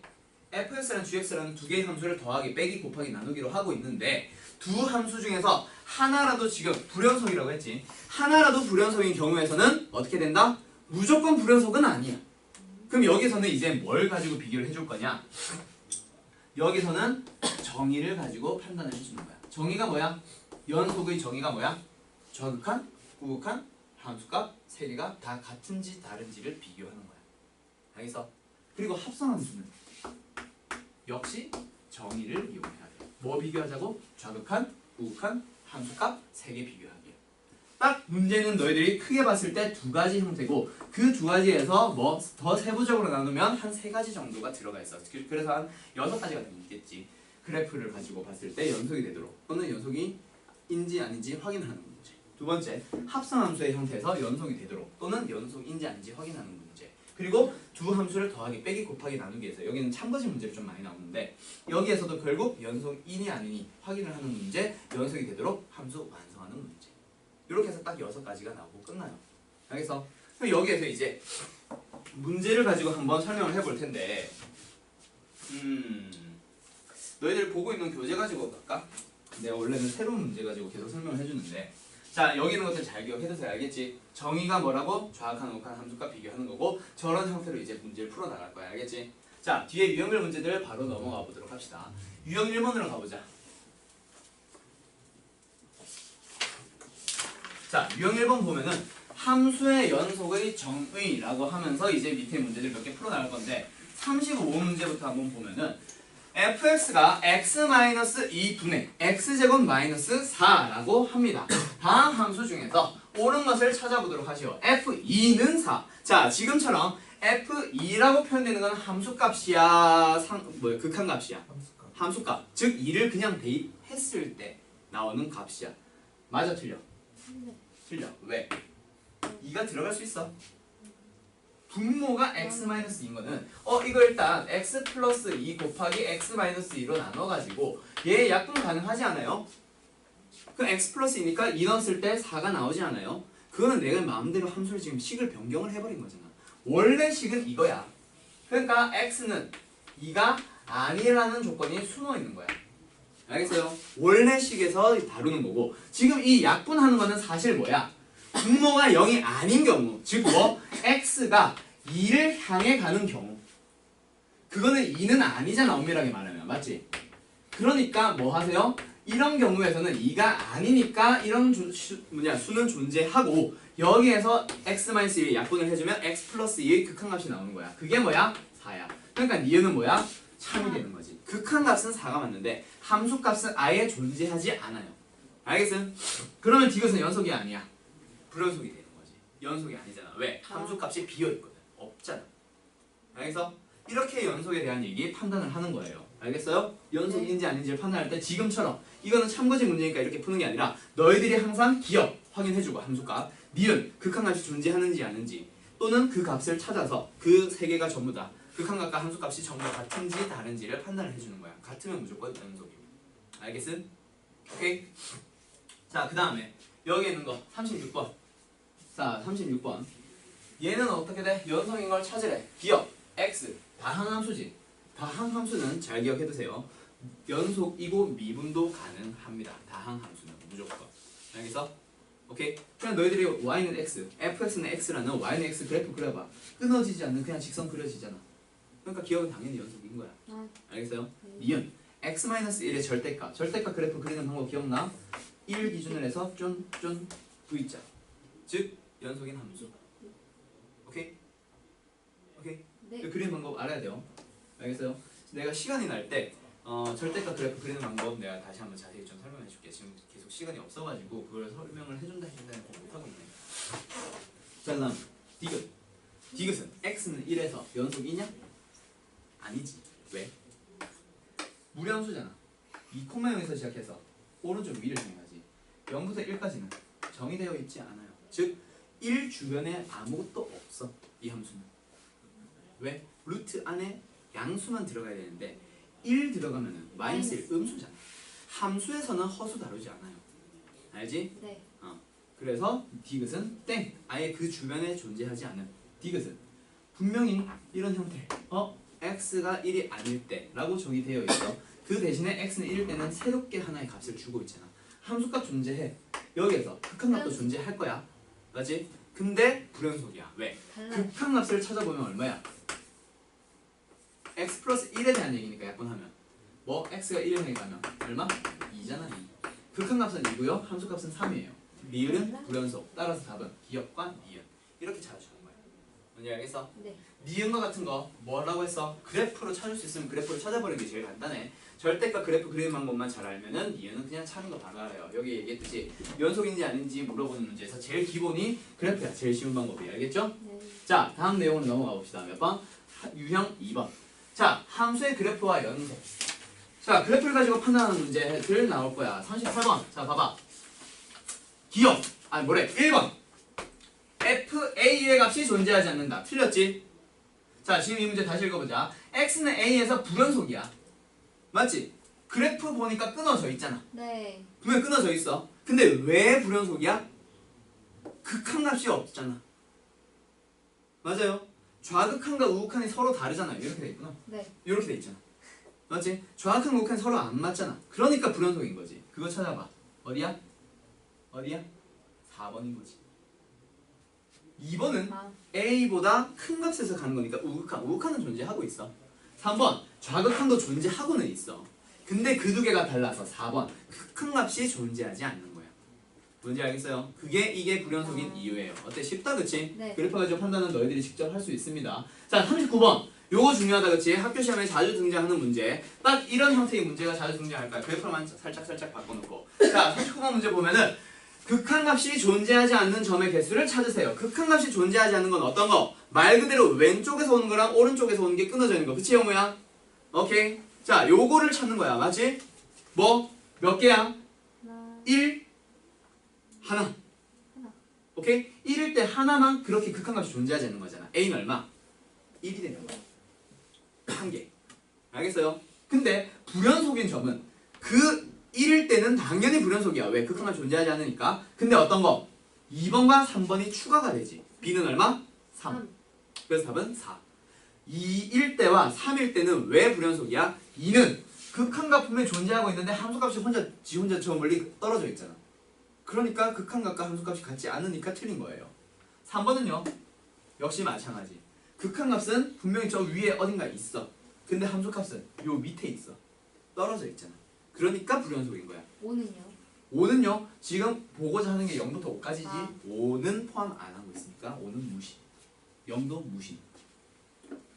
fx랑 gx라는 두 개의 함수를 더하기, 빼기, 곱하기, 나누기로 하고 있는데 두 함수 중에서 하나라도 지금 불연속이라고 했지. 하나라도 불연속인 경우에서는 어떻게 된다? 무조건 불연속은 아니야. 그럼 여기서는 이제 뭘 가지고 비교를 해줄 거냐? 여기서는 정의를 가지고 판단을 해주는 거야. 정의가 뭐야? 연속의 정의가 뭐야? 좌극한, 우극한, 함수값 세 개가 다 같은지 다른지를 비교하는 거야. 알겠어? 그리고 합성함수는 역시 정의를 이용해야 돼. 뭐 비교하자고? 좌극한, 우극한, 함수값 세 개 비교하기. 딱 문제는 너희들이 크게 봤을 때 두 가지 형태고 그 두 가지에서 뭐 더 세부적으로 나누면 한 세 가지 정도가 들어가 있어. 그래서 한 6가지가 있겠지. 그래프를 가지고 봤을 때 연속이 되도록 또는 연속인지 아닌지 확인하는 문제. 두 번째, 합성함수의 형태에서 연속이 되도록 또는 연속인지 아닌지 확인하는 문제. 그리고 두 함수를 더하기, 빼기, 곱하기, 나누기에서 여기는 참거시 문제를 좀 많이 나오는데 여기에서도 결국 연속인이 아니니 확인을 하는 문제, 연속이 되도록 함수 완성하는 문제. 이렇게 해서 딱 6가지가 나오고 끝나요. 알겠어? 그럼 여기에서 이제 문제를 가지고 한번 설명을 해볼 텐데, 너희들 보고 있는 교재 가지고 갈까? 내가 원래는 새로운 문제 가지고 계속 설명을 해주는데, 자, 여기 있는 것들 잘 기억해두세요. 알겠지? 정의가 뭐라고? 좌악한 우악한 함수과 비교하는 거고, 저런 형태로 이제 문제를 풀어 나갈 거야. 알겠지? 자, 뒤에 유형별 문제들 바로 넘어가 보도록 합시다. 유형 1번으로 가보자. 자, 유형 1번 보면은 함수의 연속의 정의라고 하면서 이제 밑에 문제들 몇 개 풀어 나갈 건데, 35문제부터 한번 보면은 fx가 x-2분의 x제곱 마이너스 4라고 합니다. 다음 함수 중에서 옳은 것을 찾아보도록 하시오. f2는 4. 자, 지금처럼 f2라고 표현되는 건 함수값이야, 극한값이야. 함수값. 즉 2를 그냥 대입했을 때 나오는 값이야. 맞아, 틀려? 네. 틀려. 왜? 2가 들어갈 수 있어. 분모가 x-2인 거는 이거 일단 x 플러스 2 곱하기 x-2로 나눠가지고 얘 약분 가능하지 않아요? 그럼 x 플러스 2니까 2 넣었을 때 4가 나오지 않아요? 그거는 내가 마음대로 함수를 지금 식을 변경을 해버린 거잖아. 원래 식은 이거야. 그러니까 x는 2가 아니라는 조건이 숨어 있는 거야. 알겠어요? 원래 식에서 다루는 거고, 지금 이 약분하는 거는 사실 뭐야? 분모가 0이 아닌 경우, 즉 뭐? x가 2를 향해 가는 경우, 그거는 2는 아니잖아, 엄밀하게 말하면. 맞지? 그러니까 뭐 하세요? 이런 경우에서는 2가 아니니까 이런 수는 존재하고, 여기에서 x-1을 약분을 해주면 x 플러스 2의 극한값이 나오는 거야. 그게 뭐야? 4야. 그러니까 니은은 뭐야? 참이 되는 거지. 극한값은 4가 맞는데 함수값은 아예 존재하지 않아요. 알겠음? 그러면 디귿은 연속이 아니야. 불연속이 되는 거지. 연속이 아니잖아. 왜? 함수값이 비어있거든. 없잖아. 알겠어? 이렇게 연속에 대한 얘기 판단을 하는 거예요. 알겠어요? 연속인지 아닌지를 판단할 때 지금처럼, 이거는 참고지 문제니까 이렇게 푸는 게 아니라 너희들이 항상 기억 확인해주고, 함수값 니은 극한값이 존재하는지 아닌지, 또는 그 값을 찾아서 그 세 개가 전부 다 극한값과 함수값이 전부 다 같은지 다른지를 판단을 해주는 거야. 같으면 무조건 연속이고. 알겠음? 오케이? 자, 그 다음에 여기 있는 거 36번. 자, 36번. 얘는 어떻게 돼? 연속인 걸 찾으래. 기억 x 다항함수지. 다항함수는 잘 기억해두세요. 연속이고 미분도 가능합니다. 다항함수는 무조건. 알겠어? 오케이? 그냥 너희들이 y는 x, fx는 x라는 y는 x 그래프 그려봐. 끊어지지 않는 그냥 직선 그려지잖아. 그러니까 기억은 당연히 연속인 거야. 알겠어요? 니은 x-1의 절대값. 절대값 그래프 그리는 방법 기억나? 1 기준으로 해서 쫀쫀 V자. 즉 연속인 함수. 오케이? 오케이? 네. 그리는 방법 알아야 돼요. 알겠어요? 내가 시간이 날 때 절대값 그래프 그리는 방법 내가 다시 한번 자세히 좀 설명해 줄게. 지금 계속 시간이 없어가지고 그걸 설명을 해준다 못하고 있네. 자, 그다음 디귿. 디귿은 x는 1에서 연속이냐? 아니지. 왜? 무리함수잖아. 2,0에서 시작해서 오른쪽 위를 정의하지. 0부터 1까지는 정의되어 있지 않아요. 즉 1 주변에 아무것도 없어. 이 함수는. 왜? 루트 안에 양수만 들어가야 되는데 1 들어가면은 마이너스 1 음수잖아. 함수에서는 허수 다루지 않아요. 알지? 네. 그래서 디귿은 땡. 아예 그 주변에 존재하지 않은. 디귿은 분명히 이런 형태. x가 1이 아닐 때 라고 정의되어 있어. 그 대신에 x는 1일 때는 새롭게 하나의 값을 주고 있잖아. 함수값 존재해. 여기에서 극한값도 존재할 거야. 맞지? 근데 불연속이야. 왜? 달라요. 극한값을 찾아보면 얼마야? x 플러스 1에 대한 얘기니까 약분하면 뭐? x가 1을 향해 가면 얼마? 2잖아. 2. 극한값은 2고요. 함수값은 3이에요. 리을은 불연속. 따라서 답은 기억과 니은. 이렇게 찾아주는 거야. 뭔지 알겠어? 네. 니은과 같은 거 뭐라고 했어? 그래프로 찾을 수 있으면 그래프로 찾아버리는 게 제일 간단해. 절대값 그래프 그리는 방법만 잘 알면은 니은은 그냥 찾는 거 바로 알아요. 여기 얘기했듯이 연속인지 아닌지 물어보는 문제에서 제일 기본이 그래프야. 제일 쉬운 방법이. 알겠죠? 네. 자, 다음 내용으로 넘어가 봅시다. 몇 번? 유형 2번. 자, 함수의 그래프와 연속. 자, 그래프를 가지고 판단하는 문제들 나올 거야. 38번. 자, 봐봐. 기억. 뭐래? 1번. FA의 값이 존재하지 않는다. 틀렸지? 자, 지금 이 문제 다시 읽어보자. x는 a에서 불연속이야. 맞지? 그래프 보니까 끊어져 있잖아. 네. 분명히 끊어져 있어. 근데 왜 불연속이야? 극한값이 없잖아. 맞아요. 좌극한과 우극한이 서로 다르잖아요. 이렇게 돼 있구나. 네. 이렇게 돼 있잖아. 맞지? 좌극한 우극한 서로 안 맞잖아. 그러니까 불연속인 거지. 그거 찾아봐. 어디야? 어디야? 4번인 거지. 2번은 아, A보다 큰 값에서 가는 거니까 우극한. 우극한은 존재하고 있어. 3번 좌극한도 존재하고는 있어. 근데 그 두 개가 달라서 4번 큰 값이 존재하지 않는 거야. 뭔지 알겠어요? 이게 불연속인 이유예요. 어때? 쉽다 그치? 네. 그래프 가지고 판단은 너희들이 직접 할 수 있습니다. 자 39번 요거 중요하다 그치? 학교 시험에 자주 등장하는 문제. 딱 이런 형태의 문제가 자주 등장할 거야. 그래프만 살짝 바꿔놓고. 자 39번 문제 보면은 극한값이 존재하지 않는 점의 개수를 찾으세요. 극한값이 존재하지 않는 건 어떤 거? 말 그대로 왼쪽에서 오는 거랑 오른쪽에서 오는 게 끊어져 있는 거. 그치 영우야? 오케이. 자 요거를 찾는 거야. 맞지? 뭐? 몇 개야? 하나, 1? 하나. 하나. 오케이? 1일 때 하나만 그렇게 극한값이 존재하지 않는 거잖아. A는 얼마? 1이 되는 거야. 한 개. 알겠어요? 근데 불연속인 점은 그 1일 때는 당연히 불연속이야. 왜? 극한값이 존재하지 않으니까. 근데 어떤 거? 2번과 3번이 추가가 되지. B는 얼마? 3. 그래서 답은 4. 2일 때와 3일 때는 왜 불연속이야? 2는 극한값 분명히 존재하고 있는데 함수값이 지 혼자 저 멀리 떨어져 있잖아. 그러니까 극한값과 함수값이 같지 않으니까 틀린 거예요. 3번은요. 역시 마찬가지. 극한값은 분명히 저 위에 어딘가 있어. 근데 함수값은 요 밑에 있어. 떨어져 있잖아. 그러니까 불연속인 거야. 5는요? 5는요. 지금 보고자 하는 게 0부터 5까지지. 아. 5는 포함 안 하고 있으니까 5는 무시. 0도 무시.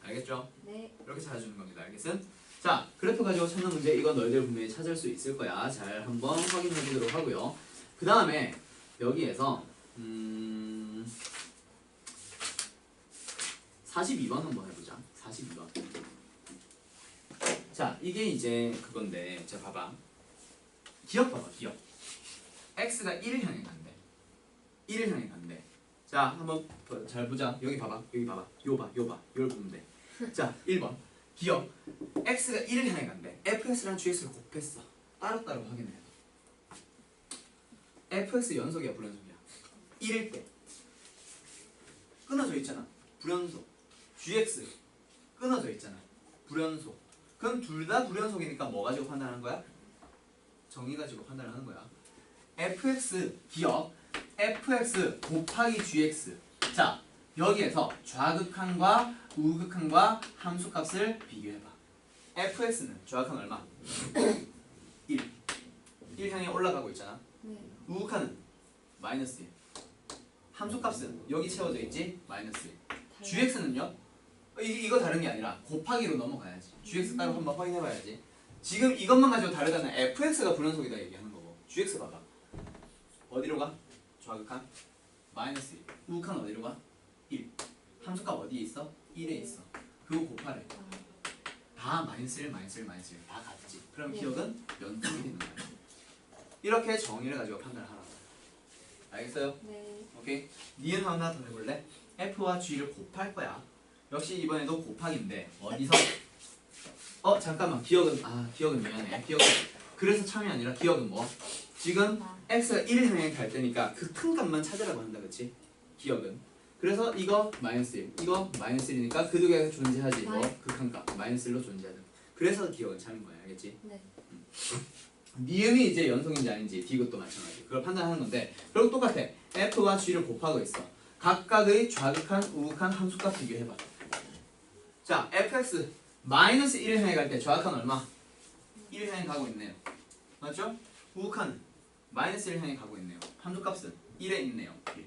알겠죠? 네. 이렇게 찾아주는 겁니다. 알겠음? 자, 그래프 가지고 찾는 문제 이건 너희들 분명히 찾을 수 있을 거야. 잘 한번 확인해 보도록 하고요. 그 다음에 여기에서 42번 한번 해보자. 42번. 자, 이게 이제 그건데, 자 봐봐. 기억 봐봐, 기억. x가 1을 향해 간대. 1을 향해 간대. 자, 한번 잘 보자. 여기 봐봐, 여기 봐봐. 요 봐, 요 봐. 요걸 보면 돼. 자, 1번. 기억. x가 1을 향해 간대. fx랑 gx를 곱했어. 따로따로 확인해. fx 연속이야, 불연속이야? 1일 때. 끊어져 있잖아. 불연속. gx 끊어져 있잖아. 불연속. 그럼 둘 다 불연속이니까 뭐 가지고 판단하는 거야? 정의 가지고 판단하는 거야. fx 기억. fx 곱하기 gx. 자, 여기에서 좌극한과 우극한과 함수값을 비교해봐. fx는 좌극한 얼마? 1. 1 향해 올라가고 있잖아. 네. 우극한은 마이너스 1. 함수값은 여기 채워져 있지? 마이너스 1. gx는요? 이거 다른 게 아니라 곱하기로 넘어가야지. gx 따로 한번 확인해봐야지. 지금 이것만 가지고 다르다는 fx가 불연속이다 얘기하는 거고. gx 봐봐. 어디로 가? 좌극한? 마이너스 1. 우극한 어디로 가? 1. 함수값 어디에 있어? 1에 있어. 그거 곱하래. 다 마이너스 1, 마이너스 1, 마이너스 1. 다 같지. 그럼 네. 기억은 연속이 되는 거야. 이렇게 정의를 가지고 판단을 하라고. 알겠어요? 네. 오케이? 니은 하나 더 해볼래? f와 g를 곱할 거야. 역시 이번에도 곱하기인데 어디서? 잠깐만. 기억은 미안해. 기억은 그래서 참이 아니라 기억은 뭐? 지금 x가 1을 향해 갈 때니까 그 큰 값만 찾으라고 한다, 그치? 기억은. 그래서 이거 마이너스 1, 이거 마이너스 1이니까 그 두 개가 존재하지. 뭐 극한 값 마이너스 1로 존재하는. 그래서 기억은 참인 거야, 알겠지? 네. 니은이 이제 연속인지 아닌지 디귿도 마찬가지. 그걸 판단하는 건데 결국 똑같아. f와 g를 곱하고 있어. 각각의 좌극한, 우극한 함수값 비교해봐. 자, fx 마이너스 1을 향해 갈 때 좌극한 얼마? 1을 향해 가고 있네요. 맞죠? 우극한 마이너스 1을 향해 가고 있네요. 함수값은 1에 있네요. 1.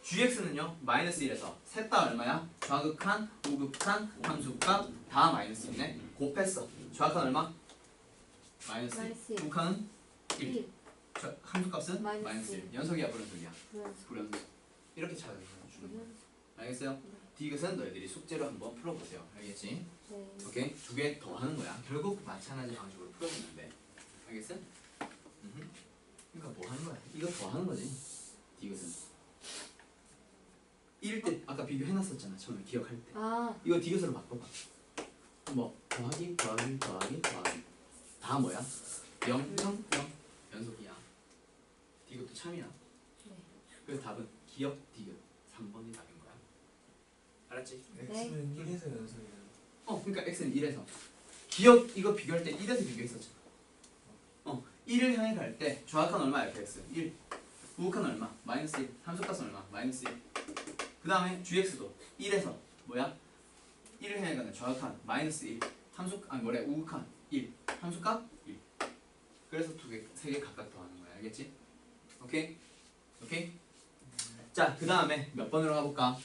gx는요 마이너스 1에서 셋 다 얼마야? 좌극한, 우극한, 함수값 다 마이너스 1이네. 곱했어. 좌극한 얼마? 마이너스 1. 마이너스 1. 우극한은 1. 1. 함수값은 마이너스 마이너스 1. 1. 연속이야, 불연속이야? 불연속. 불연속. 이렇게 찾아주는 거야. 불연속. 알겠어요? 디귿은 너희들이 숙제로 한번 풀어보세요. 알겠지? 네. 오케이? 두 개 더 하는 거야. 결국 마찬가지 방식으로 풀어주는데. 알겠어? 그러니까 뭐 하는 거야? 이거 더 하는 거지. 디귿은. 1일 때 아까 비교해놨었잖아. 처음에 기억할 때. 아, 이거 디귿으로 바꿔봐. 뭐 더하기 더하기 더하기 더하기 다 뭐야? 0, 0, 0 연속이야. 디귿도 참이야. 네. 그래서 답은 기억 디귿 3번이 답인 거야. 알았지? x는 1에서 연속이에요. 그러니까 x는 1에서 기억 이거 비교할 때 1에서 비교했었잖아. 1을 향해 갈 때 좌악한 얼마 fx? 1. 우극한 얼마? 마이너스 1. 함수값은 얼마? 마이너스 1. 그 다음에 gx도 1에서 뭐야? 1을 향해 가는 좌악한 마이너스 1. 우극한 1. 함수값 1. 그래서 세 개 각각 더하는 거야. 알겠지? 오케이? 자, 그 다음에 몇 번으로 가볼까?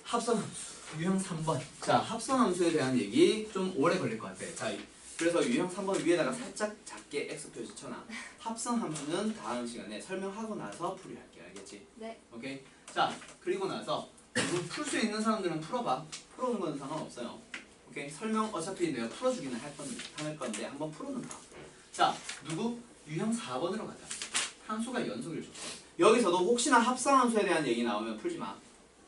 합성함수. 유형 3번. 자, 합성함수에 대한 얘기 좀 오래 걸릴 것 같아. 자, 그래서 유형 3번 위에다가 살짝 작게 X 표시 쳐놔. 합성함수는 다음 시간에 설명하고 나서 풀이할게. 알겠지? 네. 오케이? 자, 그리고 나서 풀 수 있는 사람들은 풀어봐. 풀어오는 건 상관없어요. 오케이? 설명 어차피 내가 풀어주기는 할 건데 한번 풀어는 봐. 자, 누구? 유형 4번으로 가자. 함수가 연속일 조건. 여기서도 혹시나 합성함수에 대한 얘기 나오면 풀지 마.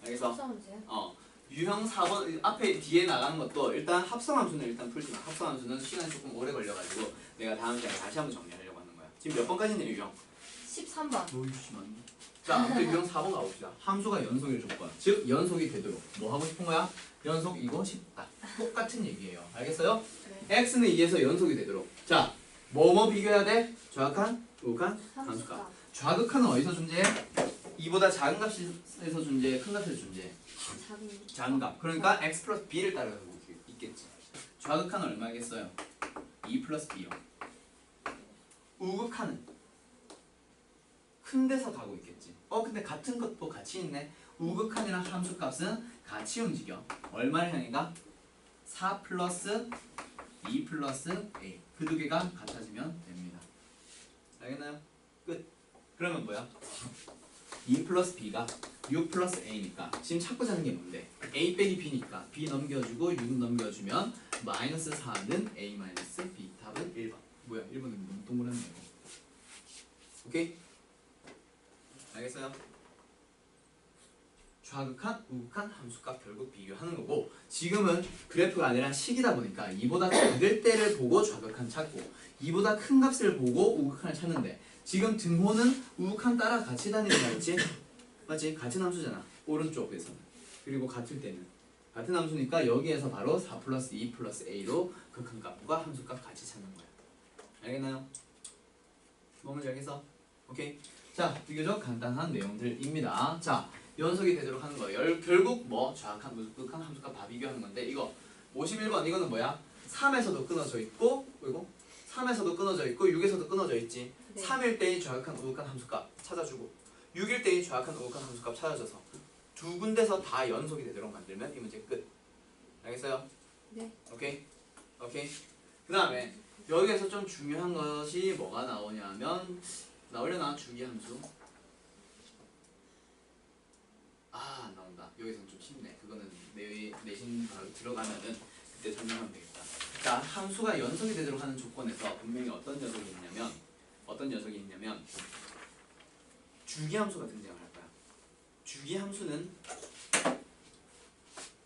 알겠어? 합성함수요? 유형 4번 앞에 뒤에 나가는 것도 일단 합성함수는 일단 풀지 마. 합성함수는 시간이 조금 오래 걸려가지고 내가 다음 시간에 다시 한번 정리하려고 하는 거야. 지금 몇 번까지 있냐 유형? 13번. 오이씨 맞네. 자, 아무튼 유형 4번 가봅시다. 함수가 연속일 조건. 즉 연속이 되도록 뭐 하고 싶은 거야? 연속이고 싶다. 똑같은 얘기예요. 알겠어요? 네. x는 2에서 연속이 되도록. 자, 뭐 비교해야 돼? 좌극한, 우극한, 함수값. 좌극한은 어디서 존재해? 2보다 작은 값에서 존재해? 큰 값에서 존재해? 작은 값. 그러니까 x 플러스 b를 따라가고 있겠지. 좌극한은 얼마겠어요? 2 플러스 b요. 우극한은 큰 데서 가고 있겠지. 근데 같은 것도 같이 있네. 우극한이랑 함수값은 같이 움직여. 얼마를 향해 가? 4 플러스 2 플러스 a. 그 두 개가 같아지면 됩니다. 알겠나요? 끝. 그러면 뭐야? 2 플러스 b가 6 플러스 a니까 지금 찾고자 하는 게 뭔데? a 빼기 b니까 b 넘겨주고 6 넘겨주면 마이너스 4는 a 마이너스 b. 답은 1번. 뭐야? 1번은 너무 동그랗네요. 오케이? 알겠어요? 좌극한, 우극한 함수값 결국 비교하는 거고, 지금은 그래프가 아니라 식이다 보니까 2보다 작을 때를 보고 좌극한 찾고 2보다 큰 값을 보고 우극한을 찾는데, 지금 등호는 우극한 따라 같이 다니는 거 있지? 맞지? 같은 함수잖아. 오른쪽에서는. 그리고 같을 때는 같은 함수니까 여기에서 바로 4 플러스 2 플러스 a로 그 큰 값과 함수값 같이 찾는 거야. 알겠나요? 뭔지 알겠어? 오케이? 자, 비교적 간단한 내용들입니다. 자, 연속이 되도록 하는 거예요. 결국 뭐 좌악한, 우극한, 함수값 다 비교하는 건데, 이거 51번 이거는 뭐야? 3에서도 끊어져 있고, 그리고 3에서도 끊어져 있고 6에서도 끊어져 있지. 네. 3일 때인 좌악한, 우극한 함수값 찾아주고 6일 때인 좌악한, 우극한 함수값 찾아줘서 두 군데서 다 연속이 되도록 만들면 이 문제 끝. 알겠어요? 네. 오케이? 그 다음에 여기에서 좀 중요한 것이 뭐가 나오냐면, 나오려나? 주기함수. 안 나온다. 여기서는 좀 쉽네. 그거는 내신 바로 들어가면은 그때 설명하면 되겠다. 자, 함수가 연속이 되도록 하는 조건에서 분명히 어떤 녀석이 있냐면 주기함수가 등장을 할 거야. 주기함수는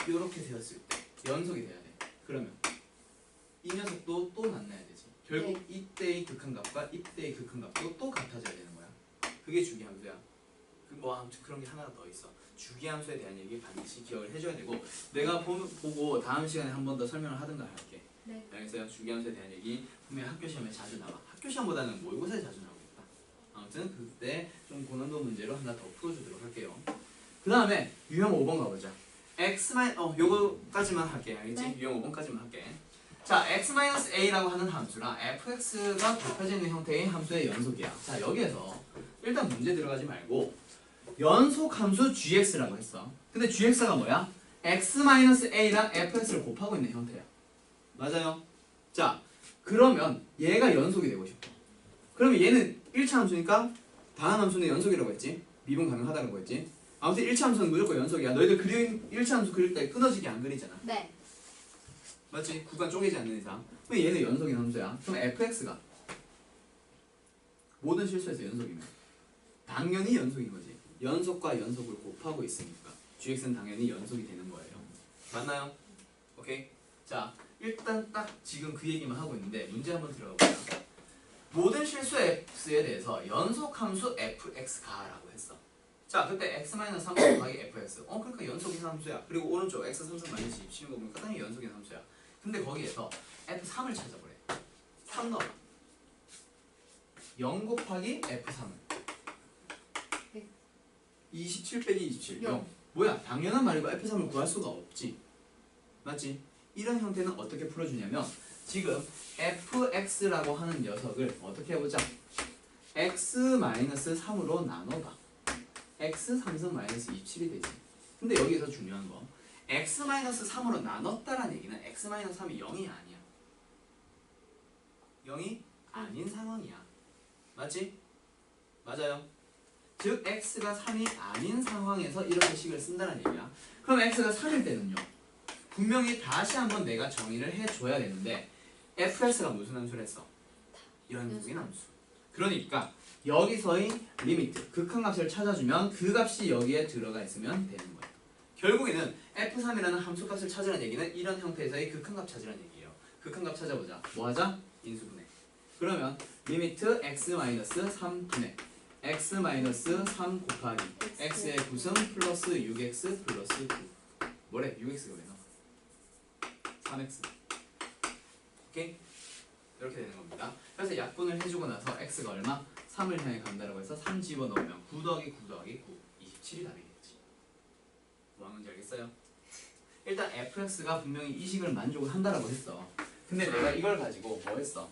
이렇게 되었을 때 연속이 돼야 돼. 그러면 이 녀석도 또 만나야 되지. 결국 이때의 극한값과 이때의 극한값도 또 같아져야 되는 거야. 그게 주기함수야. 아무튼 그런 게 하나 더 있어. 주기함수에 대한 얘기 반드시 기억을 해줘야 되고, 내가 보고 다음 시간에 한 번 더 설명을 하든가 할게. 네. 알겠어요? 주기함수에 대한 얘기 분명히 학교 시험에 자주 나와. 학교 시험보다는 모의고사에 자주 나오겠다. 아무튼 그때 좀 고난도 문제로 하나 더 풀어주도록 할게요. 그 다음에 유형 5번 가보자. 요거까지만 할게. 알겠지? 네. 유형 5번까지만 할게. 자, x-a라고 하는 함수랑 fx가 곱해지는 형태의 함수의 연속이야. 자, 여기에서 일단 문제 들어가지 말고 연속 함수 gx라고 했어. 근데 gx가 뭐야? x-a랑 fx를 곱하고 있는 형태야. 맞아요? 자, 그러면 얘가 연속이 되고 싶어. 그러면 얘는 1차 함수니까 다음 함수는 연속이라고 했지? 미분 가능하다고 했지? 아무튼 1차 함수는 무조건 연속이야. 너희들 1차 함수 그릴 때 끊어지게 안 그리잖아. 네. 맞지? 구간 쪼개지 않는 이상. 그럼 얘는 연속인 함수야. 그럼 fx가 모든 실수에서 연속이면 당연히 연속인 거지. 연속과 연속을 곱하고 있으니까 gx는 당연히 연속이 되는 거예요. 맞나요? 오케이? 자, 일단 딱 지금 그 얘기만 하고 있는데 문제 한번 들어가 보자. 모든 실수 fx에 대해서 연속 함수 fx가라고 했어. 자, 그때 x-3 곱하기 fx. 그러니까 연속인 함수야. 그리고 오른쪽 x3 마이너스 2 치는 거 보니까 당연히 연속인 함수야. 근데 거기에서 f3을 찾아보래. 3 넣어. 0 곱하기 f3은 27 빼기 27. 0. 뭐야? 당연한 말이고 f3을 구할 수가 없지. 맞지? 이런 형태는 어떻게 풀어주냐면 지금 fx라고 하는 녀석을 어떻게 해보자. x-3으로 나눠봐. x 3승 마이너스 27이 되지. 근데 여기서 중요한 거 x-3으로 나눴다라는 얘기는 x-3이 0이 아니야. 0이 아닌 상황이야. 맞지? 맞아요. 즉 x가 3이 아닌 상황에서 이렇게 식을 쓴다는 얘기야. 그럼 x가 3일 때는요. 분명히 다시 한번 내가 정의를 해줘야 되는데 fx가 무슨 함수를 했어? 연속인 함수. 그러니까 여기서의 리미트, 극한값을 찾아주면 그 값이 여기에 들어가 있으면 되는 거예요. 결국에는 f3이라는 함수값을 찾으라는 얘기는 이런 형태에서의 극한값 찾으라는 얘기예요. 극한값 찾아보자. 뭐 하자? 인수분해. 그러면 리미트 x-3분의 x-3 곱하기 x의 9승 플러스 6x 플러스 9. 뭐래? 6x가 왜 나와? 3x. 오케이? 이렇게 되는 겁니다. 그래서 약분을 해주고 나서 x가 얼마? 3을 향해 간다라고 해서 3 집어넣으면 9 더하기 9 더하기 9 27이 답이 되겠지. 뭐 하는지 알겠어요? 일단 fx가 분명히 이 식을 만족을 한다라고 했어. 근데 내가 이걸 가지고 뭐 했어?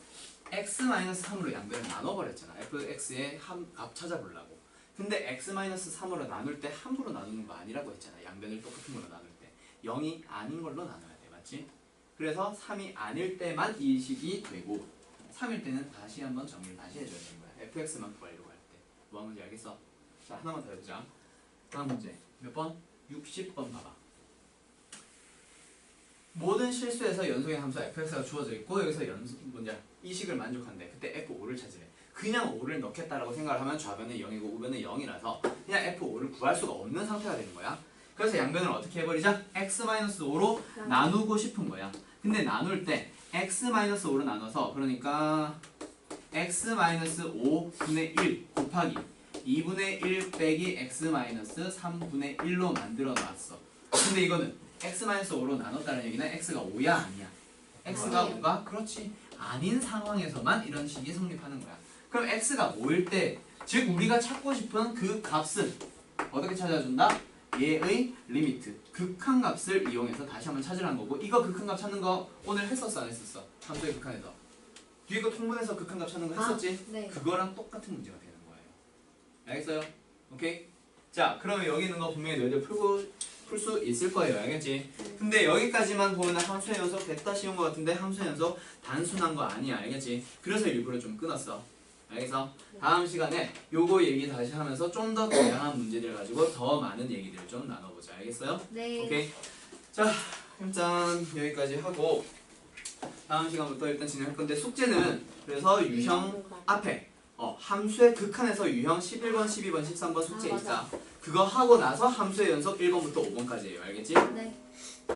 x-3으로 양변을 나눠버렸잖아. fx의 값 찾아보려고. 근데 x-3으로 나눌 때 함부로 나누는 거 아니라고 했잖아. 양변을 똑같은 걸로 나눌 때 0이 아닌 걸로 나눠야 돼. 맞지? 그래서 3이 아닐 때만 이 식이 되고 3일 때는 다시 한번 정리를 다시 해줘야 되는 거야. fx만 구하려고 할 때. 뭐 하는지 알겠어? 자, 하나만 더 해보자. 다음 문제. 몇 번? 60번 봐봐. 모든 실수에서 연속의 함수 fx가 주어져 있고 여기서 이 식을 만족한대. 그때 f5를 찾으래. 그냥 5를 넣겠다라고 생각을 하면 좌변은 0이고 우변은 0이라서 그냥 f5를 구할 수가 없는 상태가 되는 거야. 그래서 양변을 어떻게 해버리자? x-5로 나누고 싶은 거야. 근데 나눌 때 x-5로 나눠서 그러니까 x-5분의 1 곱하기 2분의 1 빼기 x-3분의 1로 만들어 놨어. 근데 이거는 x-5로 나눴다는 얘기는 x가 5야 아니야? x가 5가? 그렇지. 아닌 상황에서만 이런 식이 성립하는 거야. 그럼 x가 5일 때, 즉 우리가 찾고 싶은 그 값은 어떻게 찾아준다? 얘의 리미트, 극한값을 이용해서 다시 한번 찾으라는 거고 이거 극한값 찾는 거 오늘 했었어 안 했었어? 함수의 극한에서 뒤에 거 통분해서 극한값 찾는 거 했었지? 네. 그거랑 똑같은 문제가 되는 거예요. 알겠어요? 오케이? 자, 그러면 여기 있는 거 분명히 너희들 풀 수 있을 거예요. 알겠지? 근데 여기까지만 보면 함수의 연속 됐다 쉬운 거 같은데 함수의 연속 단순한 거 아니야. 알겠지? 그래서 일부러 좀 끊었어. 알겠어? 다음 시간에 요거 얘기 다시 하면서 좀 더 다양한 문제들 가지고 더 많은 얘기들을 좀 나눠보자. 알겠어요? 네. 오케이. 자, 일단 여기까지 하고 다음 시간부터 일단 진행할 건데 숙제는 그래서 유형 앞에 함수의 극한에서 유형 11번, 12번, 13번 숙제 있다. 그거 하고 나서 함수의 연속 1번부터 5번까지예요. 알겠지? 네.